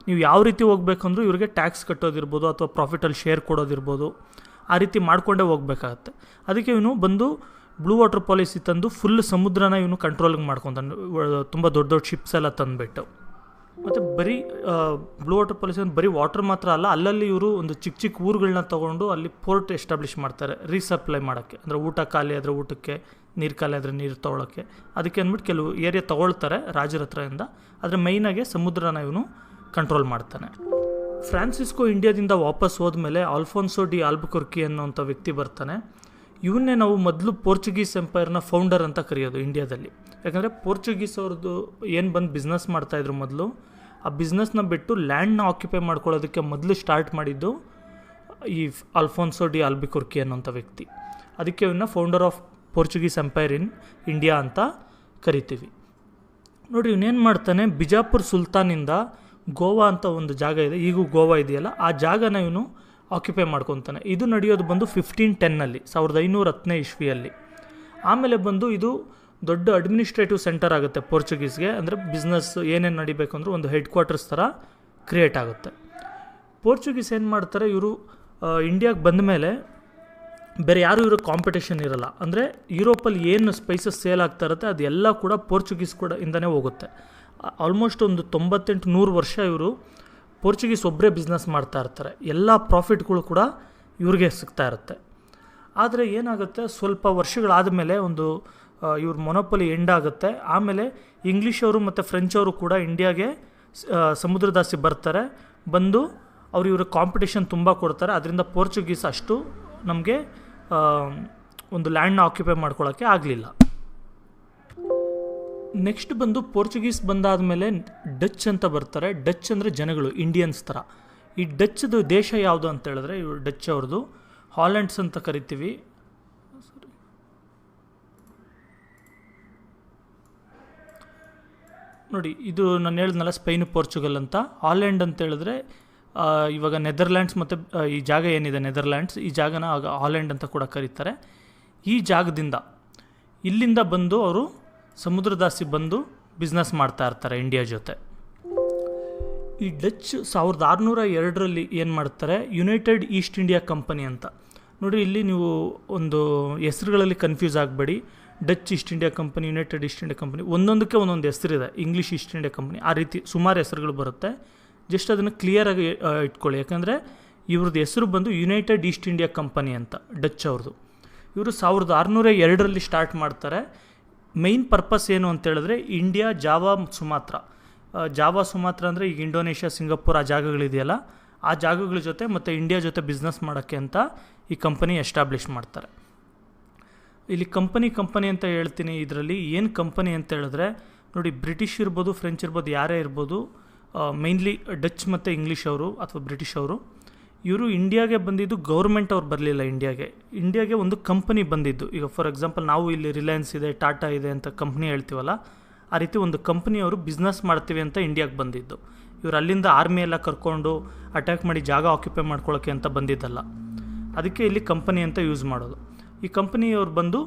[SPEAKER 1] ನೀವು ಯಾವ ರೀತಿ ಹೋಗ್ಬೇಕಂದ್ರೂ ಇವ್ರಿಗೆ ಟ್ಯಾಕ್ಸ್ ಕಟ್ಟೋದಿರ್ಬೋದು ಅಥವಾ ಪ್ರಾಫಿಟಲ್ಲಿ ಶೇರ್ ಕೊಡೋದಿರ್ಬೋದು, ಆ ರೀತಿ ಮಾಡಿಕೊಂಡೇ ಹೋಗ್ಬೇಕಾಗತ್ತೆ. ಅದಕ್ಕೆ ಇವನು ಬಂದು ಬ್ಲೂ ವಾಟರ್ ಪಾಲಿಸಿ ತಂದು ಫುಲ್ ಸಮುದ್ರನ ಇವನು ಕಂಟ್ರೋಲಿಂಗ್ ಮಾಡ್ಕೊತಾನೆ, ತುಂಬ ದೊಡ್ಡ ಶಿಪ್ಸ್ ಎಲ್ಲ ತಂದುಬಿಟ್ಟು. ಮತ್ತು ಬರೀ ಬ್ಲೂ ವಾಟರ್ ಪಾಲಿಸಿ ಅಂದ್ರೆ ಬರೀ ವಾಟರ್ ಮಾತ್ರ ಅಲ್ಲ, ಅಲ್ಲಲ್ಲಿ ಇವರು ಒಂದು ಚಿಕ್ಕ ಊರುಗಳನ್ನ ತೊಗೊಂಡು ಅಲ್ಲಿ ಪೋರ್ಟ್ ಎಸ್ಟಾಬ್ಲಿಷ್ ಮಾಡ್ತಾರೆ ರೀಸಪ್ಲೈ ಮಾಡೋಕ್ಕೆ. ಅಂದರೆ ಊಟ ಖಾಲಿ ಆದರೆ ಊಟಕ್ಕೆ, ನೀರು ಖಾಲಿ ಆದರೆ ನೀರು ತೊಗೊಳಕ್ಕೆ. ಅದಕ್ಕೆ ಅಂದ್ಬಿಟ್ಟು ಕೆಲವು ಏರಿಯಾ ತೊಗೊಳ್ತಾರೆ ರಾಜರ ಹತ್ರದಿಂದ. ಆದರೆ ಮೈನಾಗೆ ಸಮುದ್ರನ ಇವನು ಕಂಟ್ರೋಲ್ ಮಾಡ್ತಾನೆ. ಫ್ರಾನ್ಸಿಸ್ಕೋ ಇಂಡಿಯಾದಿಂದ ವಾಪಸ್ ಹೋದ್ಮೇಲೆ ಆಲ್ಫೋನ್ಸೋ ಡಿ ಆಲ್ಬುಕರ್ಕಿ ಅನ್ನೋಂಥ ವ್ಯಕ್ತಿ ಬರ್ತಾನೆ. ಇವನ್ನೇ ನಾವು ಮೊದಲು ಪೋರ್ಚುಗೀಸ್ ಎಂಪೈರ್ನ ಫೌಂಡರ್ ಅಂತ ಕರೆಯೋದು ಇಂಡಿಯಾದಲ್ಲಿ. ಯಾಕಂದರೆ ಪೋರ್ಚುಗೀಸ್ ಅವ್ರದ್ದು ಏನು ಬಂದು ಬಿಸ್ನೆಸ್ ಮಾಡ್ತಾಯಿದ್ರು ಮೊದಲು, ಆ ಬಿಸ್ನೆಸ್ನ ಬಿಟ್ಟು ಲ್ಯಾಂಡ್ನ ಆಕ್ಯುಪೈ ಮಾಡ್ಕೊಳ್ಳೋದಕ್ಕೆ ಮೊದಲು ಸ್ಟಾರ್ಟ್ ಮಾಡಿದ್ದು ಈ ಆಲ್ಫೋನ್ಸೋ ಡಿ ಆಲ್ಬುಕರ್ಕಿ ಅನ್ನೋಂಥ ವ್ಯಕ್ತಿ. ಅದಕ್ಕೆ ಇವನ್ನ founder of Portuguese empire in India ಅಂತ ಕರಿತೀವಿ. ನೋಡಿ, ಇವನೇನು ಮಾಡ್ತಾನೆ, ಬಿಜಾಪುರ್ ಸುಲ್ತಾನಿಂದ ಗೋವಾ ಅಂತ ಒಂದು ಜಾಗ ಇದೆ, ಈಗೂ ಗೋವಾ ಇದೆಯಲ್ಲ, ಆ ಜಾಗನ ಇವನು ಆಕ್ಯುಪೈ ಮಾಡ್ಕೊತಾನೆ. ಇದು ನಡೆಯೋದು ಬಂದು 1510 1510 ಇಸ್ವಿಯಲ್ಲಿ. ಆಮೇಲೆ ಬಂದು ಇದು ದೊಡ್ಡ ಅಡ್ಮಿನಿಸ್ಟ್ರೇಟಿವ್ ಸೆಂಟರ್ ಆಗುತ್ತೆ ಪೋರ್ಚುಗೀಸ್ಗೆ. ಅಂದರೆ ಬಿಸ್ನೆಸ್ ಏನೇನು ನಡಿಬೇಕು ಅಂದ್ರೆ ಒಂದು ಹೆಡ್ ಕ್ವಾರ್ಟರ್ಸ್ ಥರ ಕ್ರಿಯೇಟ್ ಆಗುತ್ತೆ. ಪೋರ್ಚುಗೀಸ್ ಏನು ಮಾಡ್ತಾರೆ, ಇವರು ಇಂಡಿಯಾಗೆ ಬಂದ ಮೇಲೆ ಬೇರೆ ಯಾರೂ ಇವ್ರಿಗೆ ಕಾಂಪಿಟೇಷನ್ ಇರಲ್ಲ. ಅಂದರೆ ಯುರೋಪಲ್ಲಿ ಏನು ಸ್ಪೈಸಸ್ ಸೇಲ್ ಆಗ್ತಾ ಇರುತ್ತೆ ಅದೆಲ್ಲ ಕೂಡ ಪೋರ್ಚುಗೀಸ್ ಕೂಡ ಇಂದನೇ ಹೋಗುತ್ತೆ. ಆಲ್ಮೋಸ್ಟ್ ಒಂದು 98-100 ವರ್ಷ ಇವರು ಪೋರ್ಚುಗೀಸ್ ಒಬ್ಬರೇ ಬಿಸ್ನೆಸ್ ಮಾಡ್ತಾ ಇರ್ತಾರೆ. ಎಲ್ಲ ಪ್ರಾಫಿಟ್ಗಳು ಕೂಡ ಇವ್ರಿಗೆ ಸಿಗ್ತಾ ಇರುತ್ತೆ. ಆದರೆ ಏನಾಗುತ್ತೆ, ಸ್ವಲ್ಪ ವರ್ಷಗಳಾದ ಮೇಲೆ ಒಂದು ಇವ್ರ ಮೊನೊಪೊಲಿ ಎಂಡ್ ಆಗುತ್ತೆ. ಆಮೇಲೆ ಇಂಗ್ಲೀಷವರು ಮತ್ತು ಫ್ರೆಂಚವರು ಕೂಡ ಇಂಡಿಯಾಗೆ ಸಮುದ್ರದಾಚೆ ಬರ್ತಾರೆ. ಬಂದು ಇವ್ರ ಕಾಂಪಿಟೇಷನ್ ತುಂಬ ಕೊಡ್ತಾರೆ. ಅದರಿಂದ ಪೋರ್ಚುಗೀಸ್ ಅಷ್ಟು ನಮಗೆ ಒಂದು ಲ್ಯಾಂಡ್ನ ಆಕ್ಯುಪೈ ಮಾಡ್ಕೊಳ್ಳೋಕ್ಕೆ ಆಗಲಿಲ್ಲ. ನೆಕ್ಸ್ಟ್ ಬಂದು ಪೋರ್ಚುಗೀಸ್ ಬಂದಾದಮೇಲೆ ಡಚ್ ಅಂತ ಬರ್ತಾರೆ. ಡಚ್ ಅಂದರೆ ಜನಗಳು, ಇಂಡಿಯನ್ಸ್ ಥರ. ಈ ಡಚ್ದು ದೇಶ ಯಾವುದು ಅಂತ ಹೇಳಿದ್ರೆ, ಇವರು ಡಚ್ ಅವ್ರದ್ದು ಹಾಲೆಂಡ್ಸ್ ಅಂತ ಕರಿತೀವಿ. ನೋಡಿ, ಇದು ನಾನು ಹೇಳಿದ್ನಲ್ಲ ಸ್ಪೇನು ಪೋರ್ಚುಗಲ್ ಅಂತ. ಹಾಲೆಂಡ್ ಅಂತ ಹೇಳಿದ್ರೆ ಇವಾಗ ನೆದರ್ಲ್ಯಾಂಡ್ಸ್ ಮತ್ತು ಈ ಜಾಗ ಏನಿದೆ ನೆದರ್ಲ್ಯಾಂಡ್ಸ್, ಈ ಜಾಗನ ಆಗ ಹಾಲೆಂಡ್ ಅಂತ ಕೂಡ ಕರೀತಾರೆ. ಈ ಜಾಗದಿಂದ ಇಲ್ಲಿಂದ ಬಂದು ಅವರು ಸಮುದ್ರದಾಚೆ ಬಂದು ಬಿಸ್ನೆಸ್ ಮಾಡ್ತಾ ಇರ್ತಾರೆ ಇಂಡಿಯಾ ಜೊತೆ. ಈ ಡಚ್ 1602ರಲ್ಲಿ ಏನು ಮಾಡ್ತಾರೆ, ಯುನೈಟೆಡ್ ಈಸ್ಟ್ ಇಂಡಿಯಾ ಕಂಪನಿ ಅಂತ. ನೋಡಿ, ಇಲ್ಲಿ ನೀವು ಒಂದು ಹೆಸರುಗಳಲ್ಲಿ ಕನ್ಫ್ಯೂಸ್ ಆಗಬೇಡಿ. Dutch East India Company, United East India Company, ಒಂದೊಂದಕ್ಕೆ ಒಂದೊಂದು ಹೆಸರಿದೆ. ಇಂಗ್ಲೀಷ್ ಈಸ್ಟ್ ಇಂಡಿಯಾ ಕಂಪನಿ, ಆ ರೀತಿ ಸುಮಾರು ಹೆಸರುಗಳು ಬರುತ್ತೆ. ಜಸ್ಟ್ ಅದನ್ನು ಕ್ಲಿಯರಾಗಿ ಇಟ್ಕೊಳ್ಳಿ. ಯಾಕಂದರೆ ಇವ್ರದ್ದು ಹೆಸರು ಬಂದು ಯುನೈಟೆಡ್ ಈಸ್ಟ್ ಇಂಡಿಯಾ ಕಂಪನಿ ಅಂತ, ಡಚ್ ಅವ್ರದ್ದು. ಇವರು 1602ರಲ್ಲಿ ಸ್ಟಾರ್ಟ್ ಮಾಡ್ತಾರೆ. ಮೈನ್ ಪರ್ಪಸ್ ಏನು ಅಂತ ಹೇಳಿದ್ರೆ, India, Java, Sumatra. Java, Sumatra ಅಂದರೆ ಈಗ ಇಂಡೋನೇಷ್ಯಾ, ಸಿಂಗಾಪುರ್ ಆ ಜಾಗಗಳಿದೆಯಲ್ಲ, ಆ ಜಾಗಗಳ ಜೊತೆ ಮತ್ತು ಇಂಡಿಯಾ ಜೊತೆ ಬಿಸ್ನೆಸ್ ಮಾಡೋಕ್ಕೆ ಅಂತ ಈ ಕಂಪನಿ ಎಸ್ಟಾಬ್ಲಿಷ್ ಮಾಡ್ತಾರೆ. ಇಲ್ಲಿ ಕಂಪನಿ ಅಂತ ಹೇಳ್ತೀನಿ. ಇದರಲ್ಲಿ ಏನು ಕಂಪನಿ ಅಂತ ಹೇಳಿದ್ರೆ, ನೋಡಿ, ಬ್ರಿಟಿಷ್ ಇರ್ಬೋದು, ಫ್ರೆಂಚ್ ಇರ್ಬೋದು, ಯಾರೇ ಇರ್ಬೋದು, ಮೈನ್ಲಿ ಡಚ್ ಮತ್ತು ಇಂಗ್ಲೀಷ್ ಅವರು ಅಥವಾ ಬ್ರಿಟಿಷ್ ಅವರು, ಇವರು ಇಂಡಿಯಾಗೆ ಬಂದಿದ್ದು ಗೌರ್ಮೆಂಟ್ ಅವ್ರು ಬರಲಿಲ್ಲ. ಇಂಡಿಯಾಗೆ ಒಂದು ಕಂಪನಿ ಬಂದಿದ್ದು. ಈಗ ಫಾರ್ ಎಕ್ಸಾಂಪಲ್ ನಾವು ಇಲ್ಲಿ ರಿಲಯನ್ಸ್ ಇದೆ, ಟಾಟಾ ಇದೆ ಅಂತ ಕಂಪ್ನಿ ಹೇಳ್ತೀವಲ್ಲ, ಆ ರೀತಿ ಒಂದು ಕಂಪ್ನಿಯವರು ಬಿಸ್ನೆಸ್ ಮಾಡ್ತೀವಿ ಅಂತ ಇಂಡಿಯಾಗೆ ಬಂದಿದ್ದು. ಇವರು ಅಲ್ಲಿಂದ ಆರ್ಮಿ ಎಲ್ಲ ಕರ್ಕೊಂಡು ಅಟ್ಯಾಕ್ ಮಾಡಿ ಜಾಗ ಆಕ್ಯುಪೈ ಮಾಡ್ಕೊಳ್ಳೋಕ್ಕೆ ಅಂತ ಬಂದಿದ್ದಲ್ಲ. ಅದಕ್ಕೆ ಇಲ್ಲಿ ಕಂಪನಿ ಅಂತ ಯೂಸ್ ಮಾಡೋದು. ಈ ಕಂಪನಿಯವ್ರು ಬಂದು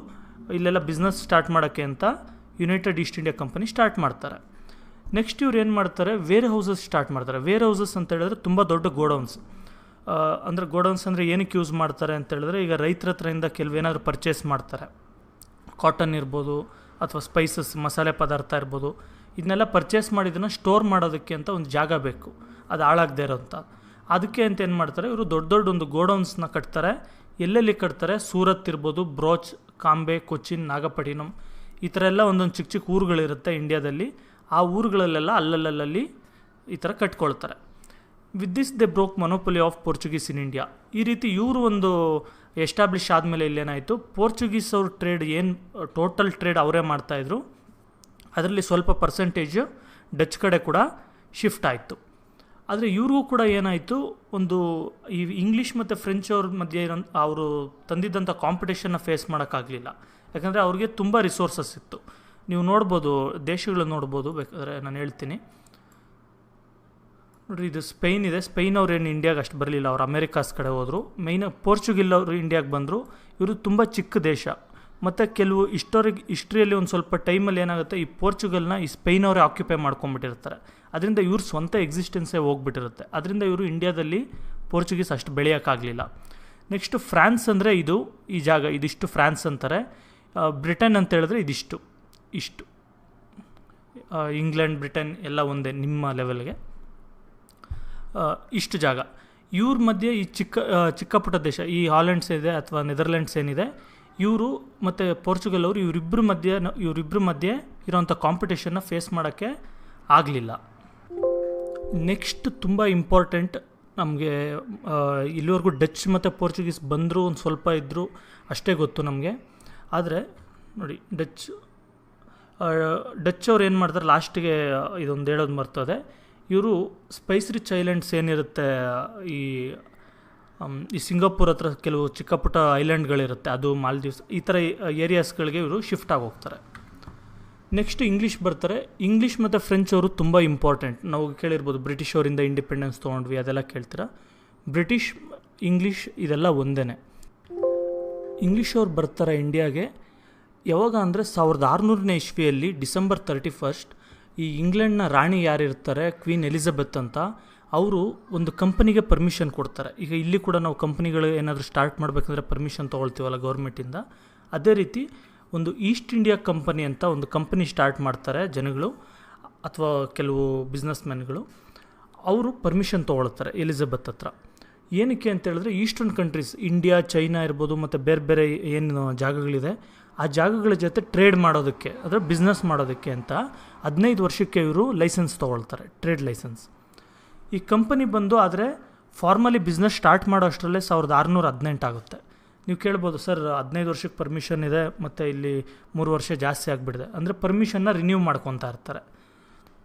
[SPEAKER 1] ಇಲ್ಲೆಲ್ಲ ಬಿಸ್ನೆಸ್ ಸ್ಟಾರ್ಟ್ ಮಾಡೋಕ್ಕೆ ಅಂತ United East India company start ಮಾಡ್ತಾರೆ. ನೆಕ್ಸ್ಟ್ ಇವ್ರು ಏನು ಮಾಡ್ತಾರೆ, ವೇರ್ ಹೌಸಸ್ ಸ್ಟಾರ್ಟ್ ಮಾಡ್ತಾರೆ. ವೇರ್ ಹೌಸಸ್ ಅಂತ ಹೇಳಿದ್ರೆ ತುಂಬ ದೊಡ್ಡ ಗೋಡೌನ್ಸ್. ಅಂದರೆ ಗೋಡೌನ್ಸ್ ಅಂದರೆ ಏನಕ್ಕೆ ಯೂಸ್ ಮಾಡ್ತಾರೆ ಅಂತ ಹೇಳಿದ್ರೆ, ಈಗ ರೈತರ ಹತ್ರದಿಂದ ಕೆಲವೇನಾದ್ರು ಪರ್ಚೇಸ್ ಮಾಡ್ತಾರೆ, ಕಾಟನ್ ಇರ್ಬೋದು ಅಥವಾ ಸ್ಪೈಸಸ್, ಮಸಾಲೆ ಪದಾರ್ಥ ಇರ್ಬೋದು, ಇದನ್ನೆಲ್ಲ ಪರ್ಚೇಸ್ ಮಾಡಿದ್ದನ್ನು ಸ್ಟೋರ್ ಮಾಡೋದಕ್ಕೆ ಅಂತ ಒಂದು ಜಾಗ ಬೇಕು, ಅದು ಹಾಳಾಗದೇ ಇರೋಂಥ. ಅದಕ್ಕೆ ಅಂತ ಏನು ಮಾಡ್ತಾರೆ, ಇವರು ದೊಡ್ಡ ಒಂದು ಗೋಡೌನ್ಸ್ನ ಕಟ್ತಾರೆ. ಎಲ್ಲೆಲ್ಲಿ ಕಟ್ತಾರೆ, ಸೂರತ್ ಇರ್ಬೋದು, ಬ್ರೋಚ್, ಕಾಂಬೆ, ಕೊಚ್ಚಿನ್, ನಾಗಪಟ್ಟಿನಂ, ಈ ಥರ ಎಲ್ಲ ಒಂದೊಂದು ಚಿಕ್ಕ ಚಿಕ್ಕ ಊರುಗಳಿರುತ್ತೆ ಇಂಡಿಯಾದಲ್ಲಿ. ಆ ಊರುಗಳಲ್ಲೆಲ್ಲ ಅಲ್ಲಲ್ಲಿ ಈ ಥರ ಕಟ್ಕೊಳ್ತಾರೆ. With this they broke monopoly of Portuguese in India. ಈ ರೀತಿ ಇವರು ಒಂದು ಎಸ್ಟಾಬ್ಲಿಷ್ ಆದಮೇಲೆ ಇಲ್ಲೇನಾಯಿತು, ಪೋರ್ಚುಗೀಸ್ ಅವ್ರ ಟ್ರೇಡ್ ಏನು ಟೋಟಲ್ ಟ್ರೇಡ್ ಅವರೇ ಮಾಡ್ತಾಯಿದ್ರು, ಅದರಲ್ಲಿ ಸ್ವಲ್ಪ ಪರ್ಸೆಂಟೇಜು ಡಚ್ ಕಡೆ ಕೂಡ ಶಿಫ್ಟ್ ಆಯಿತು. ಆದರೆ ಇವ್ರಿಗೂ ಕೂಡ ಏನಾಯಿತು, ಒಂದು ಈ ಇಂಗ್ಲೀಷ್ ಮತ್ತು ಫ್ರೆಂಚ್ ಅವ್ರ ಮಧ್ಯೆ ಅವರು ತಂದಿದ್ದಂಥ ಕಾಂಪಿಟೇಷನ್ನ ಫೇಸ್ ಮಾಡೋಕ್ಕಾಗಲಿಲ್ಲ. ಯಾಕಂದರೆ ಅವ್ರಿಗೆ ತುಂಬ ರಿಸೋರ್ಸಸ್ ಇತ್ತು. ನೀವು ನೋಡ್ಬೋದು, ದೇಶಗಳು ನೋಡ್ಬೋದು, ಬೇಕಾದರೆ ನಾನು ಹೇಳ್ತೀನಿ. ನೋಡಿರಿ, ಇದು ಸ್ಪೇನ್ ಇದೆ. ಸ್ಪೇನ್ ಅವ್ರು ಏನು ಇಂಡಿಯಾಗೆ ಅಷ್ಟು ಬರಲಿಲ್ಲ, ಅವ್ರು ಅಮೇರಿಕಾಸ್ ಕಡೆ ಹೋದರು. ಮೈನ್ ಪೋರ್ಚುಗಲ್ ಅವರು ಇಂಡಿಯಾಗೆ ಬಂದರು. ಇವರು ತುಂಬ ಚಿಕ್ಕ ದೇಶ. ಮತ್ತು ಕೆಲವು ಹಿಸ್ಟ್ರಿಯಲ್ಲಿ ಒಂದು ಸ್ವಲ್ಪ ಟೈಮಲ್ಲಿ ಏನಾಗುತ್ತೆ, ಈ ಪೋರ್ಚುಗಲ್ನ ಈ ಸ್ಪೇನ್ ಅವರೇ ಆಕ್ಯುಪೈ ಮಾಡ್ಕೊಂಬಿಟ್ಟಿರ್ತಾರೆ. ಅದರಿಂದ ಇವ್ರ ಸ್ವಂತ ಎಕ್ಸಿಸ್ಟೆನ್ಸೇ ಹೋಗ್ಬಿಟ್ಟಿರುತ್ತೆ. ಅದರಿಂದ ಇವರು ಇಂಡಿಯಾದಲ್ಲಿ ಪೋರ್ಚುಗೀಸ್ ಅಷ್ಟು ಬೆಳೆಯೋಕ್ಕಾಗಲಿಲ್ಲ. ನೆಕ್ಸ್ಟು ಫ್ರಾನ್ಸ್ ಅಂದರೆ ಈ ಜಾಗ ಇದಿಷ್ಟು ಫ್ರಾನ್ಸ್ ಅಂತಾರೆ. ಬ್ರಿಟನ್ ಅಂತ ಹೇಳಿದ್ರೆ ಇಷ್ಟು ಇಂಗ್ಲೆಂಡ್, ಬ್ರಿಟನ್ ಎಲ್ಲ ಒಂದೇ ನಿಮ್ಮ ಲೆವೆಲ್ಗೆ. ಇಷ್ಟು ಜಾಗ ಇವ್ರ ಮಧ್ಯೆ ಈ ಚಿಕ್ಕ ಪುಟ್ಟ ದೇಶ, ಈ ಹಾಲೆಂಡ್ಸ್ ಇದೆ ಅಥವಾ ನೆದರ್ಲ್ಯಾಂಡ್ಸ್ ಏನಿದೆ, ಇವರು ಮತ್ತು ಪೋರ್ಚುಗಲ್ ಅವರು ಇವರಿಬ್ಬರ ಮಧ್ಯೆ ಇರೋವಂಥ ಕಾಂಪಿಟೇಷನ್ನ ಫೇಸ್ ಮಾಡೋಕ್ಕೆ ಆಗಲಿಲ್ಲ. ನೆಕ್ಸ್ಟ್ ತುಂಬ ಇಂಪಾರ್ಟೆಂಟ್ ನಮಗೆ, ಇಲ್ಲಿವರೆಗೂ ಡಚ್ ಮತ್ತು ಪೋರ್ಚುಗೀಸ್ ಬಂದರು, ಒಂದು ಸ್ವಲ್ಪ ಇದ್ದರು, ಅಷ್ಟೇ ಗೊತ್ತು ನಮಗೆ. ಆದರೆ ನೋಡಿ, ಡಚ್ ಅವ್ರು ಏನು ಮಾಡ್ತಾರೆ, ಲಾಸ್ಟಿಗೆ ಇದೊಂದು ಹೇಳೋದು ಮರ್ತದೆ. ಇವರು ಸ್ಪೈಸ್ ರಿಚ್ ಐಲ್ಯಾಂಡ್ಸ್ ಏನಿರುತ್ತೆ, ಈ ಸಿಂಗಾಪುರ್ ಹತ್ರ ಕೆಲವು ಚಿಕ್ಕ ಪುಟ್ಟ ಐಲ್ಯಾಂಡ್ಗಳಿರುತ್ತೆ, ಅದು ಮಾಲ್ದೀವ್ಸ್, ಈ ಥರ ಏರಿಯಾಸ್ಗಳಿಗೆ ಇವರು ಶಿಫ್ಟ್ ಆಗಿ ಹೋಗ್ತಾರೆ. ನೆಕ್ಸ್ಟ್ ಇಂಗ್ಲೀಷ್ ಬರ್ತಾರೆ. ಇಂಗ್ಲೀಷ್ ಮತ್ತು ಫ್ರೆಂಚ್ ಅವರು ತುಂಬ ಇಂಪಾರ್ಟೆಂಟ್. ನಾವು ಕೇಳಿರ್ಬೋದು, ಬ್ರಿಟಿಷ್ ಅವರಿಂದ ಇಂಡಿಪೆಂಡೆನ್ಸ್ ತೊಗೊಂಡ್ವಿ, ಅದೆಲ್ಲ ಕೇಳ್ತೀರಾ. ಬ್ರಿಟಿಷ್, ಇಂಗ್ಲೀಷ್ ಇದೆಲ್ಲ ಒಂದೇ. ಇಂಗ್ಲೀಷ್ ಅವ್ರು ಬರ್ತಾರೆ ಇಂಡಿಯಾಗೆ ಯಾವಾಗ ಅಂದರೆ 1600ನೇ ಇಸ್ವಿಯಲ್ಲಿ ಡಿಸೆಂಬರ್ 31 ಈ ಇಂಗ್ಲೆಂಡ್ನ ರಾಣಿ ಯಾರಿರ್ತಾರೆ, ಕ್ವೀನ್ ಎಲಿಜಬೆತ್ ಅಂತ, ಅವರು ಒಂದು ಕಂಪನಿಗೆ ಪರ್ಮಿಷನ್ ಕೊಡ್ತಾರೆ. ಈಗ ಇಲ್ಲಿ ಕೂಡ ನಾವು ಕಂಪ್ನಿಗಳು ಏನಾದರೂ ಸ್ಟಾರ್ಟ್ ಮಾಡಬೇಕಂದ್ರೆ ಪರ್ಮಿಷನ್ ತೊಗೊಳ್ತೀವಲ್ಲ ಗೌರ್ಮೆಂಟಿಂದ, ಅದೇ ರೀತಿ ಒಂದು ಈಸ್ಟ್ ಇಂಡಿಯಾ ಕಂಪನಿ ಅಂತ ಒಂದು ಕಂಪನಿ ಸ್ಟಾರ್ಟ್ ಮಾಡ್ತಾರೆ ಜನಗಳು ಅಥವಾ ಕೆಲವು ಬಿಸ್ನೆಸ್ ಮ್ಯಾನ್ಗಳು. ಅವರು ಪರ್ಮಿಷನ್ ತೊಗೊಳ್ತಾರೆ ಎಲಿಜಬೆತ್ ಹತ್ರ. ಏನಕ್ಕೆ ಅಂತ ಹೇಳಿದ್ರೆ ಈಸ್ಟರ್ನ್ ಕಂಟ್ರೀಸ್ ಇಂಡಿಯಾ, ಚೈನಾ ಇರ್ಬೋದು ಮತ್ತು ಬೇರೆ ಬೇರೆ ಏನು ಜಾಗಗಳಿದೆ ಆ ಜಾಗಗಳ ಜೊತೆ ಟ್ರೇಡ್ ಮಾಡೋದಕ್ಕೆ, ಅಂದರೆ ಬಿಸ್ನೆಸ್ ಮಾಡೋದಕ್ಕೆ ಅಂತ 15 ವರ್ಷಕ್ಕೆ ಇವರು ಲೈಸೆನ್ಸ್ ತೊಗೊಳ್ತಾರೆ, ಟ್ರೇಡ್ ಲೈಸೆನ್ಸ್. ಈ ಕಂಪನಿ ಬಂದು ಆದರೆ ಫಾರ್ಮಲಿ ಬಿಸ್ನೆಸ್ ಸ್ಟಾರ್ಟ್ ಮಾಡೋ ಅಷ್ಟರಲ್ಲೇ 1618 ಆಗುತ್ತೆ. ನೀವು ಕೇಳ್ಬೋದು, ಸರ್ 15 ವರ್ಷಕ್ಕೆ ಪರ್ಮಿಷನ್ ಇದೆ ಮತ್ತು ಇಲ್ಲಿ 3 ವರ್ಷ ಜಾಸ್ತಿ ಆಗಿಬಿಡಿದೆ ಅಂದರೆ ಪರ್ಮಿಷನ್ನ ರಿನ್ಯೂ ಮಾಡ್ಕೊತಾ ಇರ್ತಾರೆ.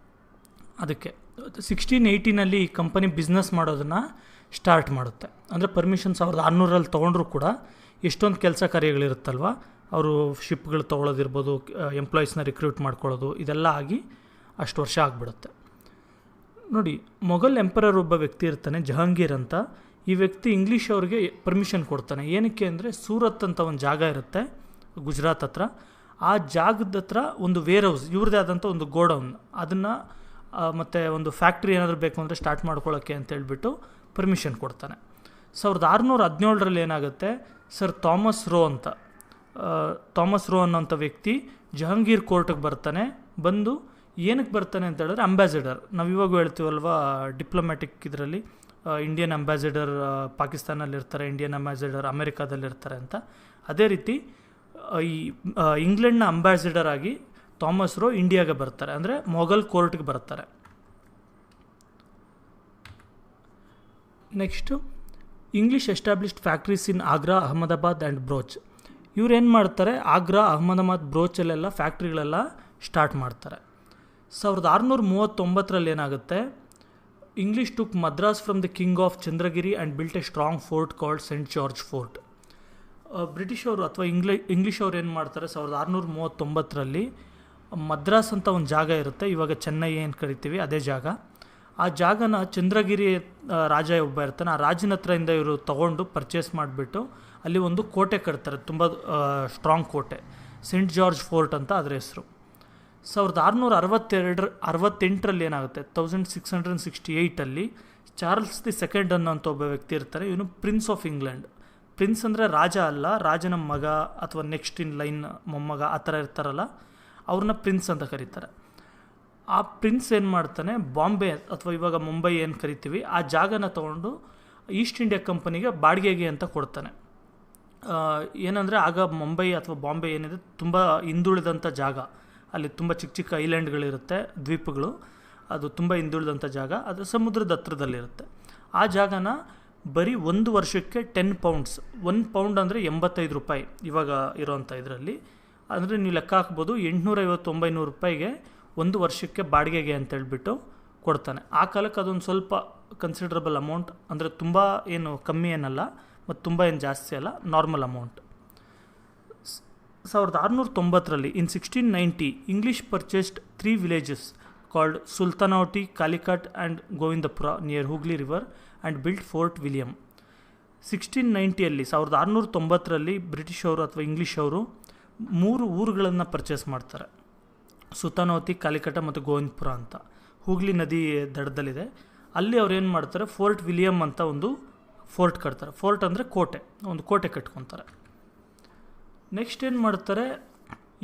[SPEAKER 1] ಅದಕ್ಕೆ 1680 ಈ ಕಂಪನಿ ಬಿಸ್ನೆಸ್ ಮಾಡೋದನ್ನು ಸ್ಟಾರ್ಟ್ ಮಾಡುತ್ತೆ. ಅಂದರೆ ಪರ್ಮಿಷನ್ 1600 ತೊಗೊಂಡ್ರೂ ಕೂಡ ಎಷ್ಟೊಂದು ಕೆಲಸ ಕಾರ್ಯಗಳಿರುತ್ತಲ್ವ, ಅವರು ಶಿಪ್ಗಳು ತೊಗೊಳೋದಿರ್ಬೋದು, ಎಂಪ್ಲಾಯೀಸ್ನ ರಿಕ್ರೂಟ್ ಮಾಡ್ಕೊಳ್ಳೋದು, ಇದೆಲ್ಲ ಆಗಿ ಅಷ್ಟು ವರ್ಷ ಆಗಿಬಿಡುತ್ತೆ. ನೋಡಿ, ಮೊಘಲ್ ಎಂಪರರ್ ಒಬ್ಬ ವ್ಯಕ್ತಿ ಇರ್ತಾನೆ, ಜಹಾಂಗೀರ್ ಅಂತ. ಈ ವ್ಯಕ್ತಿ ಇಂಗ್ಲೀಷ್ ಅವ್ರಿಗೆ ಪರ್ಮಿಷನ್ ಕೊಡ್ತಾನೆ. ಏನಕ್ಕೆ ಅಂದರೆ ಸೂರತ್ ಅಂತ ಒಂದು ಜಾಗ ಇರುತ್ತೆ ಗುಜರಾತ್ ಹತ್ರ. ಆ ಜಾಗದ ಹತ್ರ ಒಂದು ವೇರ್ ಹೌಸ್, ಇವ್ರದ್ದೇ ಆದಂಥ ಒಂದು ಗೋಡೌನ್, ಅದನ್ನು ಮತ್ತು ಒಂದು ಫ್ಯಾಕ್ಟ್ರಿ ಏನಾದರೂ ಬೇಕು ಅಂದರೆ ಸ್ಟಾರ್ಟ್ ಮಾಡ್ಕೊಳ್ಳೋಕ್ಕೆ ಅಂತ ಹೇಳ್ಬಿಟ್ಟು ಪರ್ಮಿಷನ್ ಕೊಡ್ತಾನೆ. 1617 ಏನಾಗುತ್ತೆ, ಸರ್ ಥಾಮಸ್ ರೋ ಅನ್ನೋಂಥ ವ್ಯಕ್ತಿ ಜಹಾಂಗೀರ್ ಕೋರ್ಟಿಗೆ ಬರ್ತಾನೆ. ಬಂದು ಏನಕ್ಕೆ ಬರ್ತಾನೆ ಅಂತ ಹೇಳಿದ್ರೆ ಅಂಬಾಸಿಡರ್, ನಾವು ಇವಾಗ ಹೇಳ್ತೀವಲ್ವ ಡಿಪ್ಲೊಮ್ಯಾಟಿಕ್ ಇದರಲ್ಲಿ ಇಂಡಿಯನ್ ಅಂಬಾಸಿಡರ್ ಪಾಕಿಸ್ತಾನಲ್ಲಿರ್ತಾರೆ, ಇಂಡಿಯನ್ ಅಂಬಾಸಿಡರ್ ಅಮೆರಿಕಾದಲ್ಲಿರ್ತಾರೆ ಅಂತ. ಅದೇ ರೀತಿ ಈ ಇಂಗ್ಲೆಂಡ್ನ ಅಂಬಾಸಿಡರ್ ಆಗಿ ಥಾಮಸ್ ರೋ ಇಂಡಿಯಾಗೆ ಬರ್ತಾರೆ, ಅಂದರೆ ಮೊಘಲ್ ಕೋರ್ಟ್ಗೆ ಬರ್ತಾರೆ. Next English established factories in Agra, Ahmedabad and Broach. ಇವ್ರೇನು ಮಾಡ್ತಾರೆ, ಆಗ್ರಾ, ಅಹಮದಾಬಾದ್, ಬ್ರೋಚಲ್ಲೆಲ್ಲ ಫ್ಯಾಕ್ಟ್ರಿಗಳೆಲ್ಲ ಸ್ಟಾರ್ಟ್ ಮಾಡ್ತಾರೆ. 1639 ಏನಾಗುತ್ತೆ, English took Madras from the king of Chandragiri and built a strong fort called Saint George Fort. British ಅವರು ಅಥವಾ ಇಂಗ್ಲೀಷ್ ಅವ್ರು ಏನು ಮಾಡ್ತಾರೆ, 1639 ಮದ್ರಾಸ್ ಅಂತ ಒಂದು ಜಾಗ ಇರುತ್ತೆ, ಇವಾಗ ಚೆನ್ನೈ ಏನು ಕರಿತೀವಿ ಅದೇ ಜಾಗ. ಆ ಜಾಗನ ಚಂದ್ರಗಿರಿ ರಾಜ ಒಬ್ಬ ಇರ್ತಾನೆ, ಆ ರಾಜನ ಹತ್ರದಿಂದ ಇವರು ತೊಗೊಂಡು ಪರ್ಚೇಸ್ ಮಾಡಿಬಿಟ್ಟು ಅಲ್ಲಿ ಒಂದು ಕೋಟೆ ಕಟ್ತಾರೆ, ತುಂಬ ಸ್ಟ್ರಾಂಗ್ ಕೋಟೆ, ಸೆಂಟ್ ಜಾರ್ಜ್ ಫೋರ್ಟ್ ಅಂತ ಅದರ ಹೆಸರು. 1668 ಏನಾಗುತ್ತೆ, 1668 ಚಾರ್ಲ್ಸ್ ದಿ ಸೆಕೆಂಡ್ ಅನ್ನೋಂಥ ಒಬ್ಬ ವ್ಯಕ್ತಿ ಇರ್ತಾರೆ. ಇವನು ಪ್ರಿನ್ಸ್ ಆಫ್ ಇಂಗ್ಲೆಂಡ್. ಪ್ರಿನ್ಸ್ ಅಂದರೆ ರಾಜ ಅಲ್ಲ, ರಾಜನ ಮಗ ಅಥವಾ ನೆಕ್ಸ್ಟ್ ಇನ್ ಲೈನ್ ಮೊಮ್ಮಗ ಆ ಥರ ಇರ್ತಾರಲ್ಲ, ಅವ್ರನ್ನ ಪ್ರಿನ್ಸ್ ಅಂತ ಕರೀತಾರೆ. ಆ ಪ್ರಿನ್ಸ್ ಏನು ಮಾಡ್ತಾನೆ, ಬಾಂಬೆ ಅಥವಾ ಇವಾಗ ಮುಂಬೈ ಏನು ಕರಿತೀವಿ ಆ ಜಾಗನ ತೊಗೊಂಡು ಈಸ್ಟ್ ಇಂಡಿಯಾ ಕಂಪನಿಗೆ ಬಾಡಿಗೆಗೆ ಅಂತ ಕೊಡ್ತಾನೆ. ಏನಂದರೆ ಆಗ ಮುಂಬೈ ಅಥವಾ ಬಾಂಬೆ ಏನಿದೆ ತುಂಬ ಹಿಂದುಳಿದಂಥ ಜಾಗ, ಅಲ್ಲಿ ತುಂಬ ಚಿಕ್ಕ ಚಿಕ್ಕ ಐಲ್ಯಾಂಡ್ಗಳಿರುತ್ತೆ, ದ್ವೀಪಗಳು, ಅದು ತುಂಬ ಹಿಂದುಳಿದಂಥ ಜಾಗ, ಅದು ಸಮುದ್ರದ ಹತ್ರದಲ್ಲಿರುತ್ತೆ. ಆ ಜಾಗನ ಬರೀ 1 ವರ್ಷಕ್ಕೆ 10 ಪೌಂಡ್ಸ್, 1 ಪೌಂಡ್ ಅಂದರೆ 85 ರೂಪಾಯಿ ಇವಾಗ ಇರೋವಂಥ ಇದರಲ್ಲಿ, ಅಂದರೆ ನೀವು ಲೆಕ್ಕ ಹಾಕ್ಬೋದು 850-900 ರೂಪಾಯಿಗೆ 1 ವರ್ಷಕ್ಕೆ ಬಾಡಿಗೆಗೆ ಅಂತೇಳ್ಬಿಟ್ಟು ಕೊಡ್ತಾನೆ. ಆ ಕಾಲಕ್ಕೆ ಅದೊಂದು ಸ್ವಲ್ಪ ಕನ್ಸಿಡ್ರಬಲ್ ಅಮೌಂಟ್, ಅಂದರೆ ತುಂಬ ಏನು ಕಮ್ಮಿ ಏನಲ್ಲ ಮತ್ತು ತುಂಬ ಏನು ಜಾಸ್ತಿ ಅಲ್ಲ, normal amount. 1690 in 1690 English purchased 3 villages called Sutanuti, Kalikata and Govindapura near Hooghly river and built Fort William. 1690 British ಅವರು ಅಥವಾ ಇಂಗ್ಲೀಷ್ ಅವರು 3 ಊರುಗಳನ್ನು ಪರ್ಚೇಸ್ ಮಾಡ್ತಾರೆ, ಸುಲ್ತಾನೌತಿ, ಕಾಲಿಕಟ ಮತ್ತು ಗೋವಿಂದಪುರ ಅಂತ, ಹೂಗ್ಲಿ ನದಿ ದಡದಲ್ಲಿದೆ. ಅಲ್ಲಿ ಅವ್ರು ಏನು ಮಾಡ್ತಾರೆ, ಫೋರ್ಟ್ ವಿಲಿಯಮ್ ಅಂತ ಒಂದು ಫೋರ್ಟ್ ಕಟ್ತಾರೆ. ಫೋರ್ಟ್ ಅಂದರೆ ಕೋಟೆ, ಒಂದು ಕೋಟೆ ಕಟ್ಕೊತಾರೆ. ನೆಕ್ಸ್ಟ್ ಏನು ಮಾಡ್ತಾರೆ,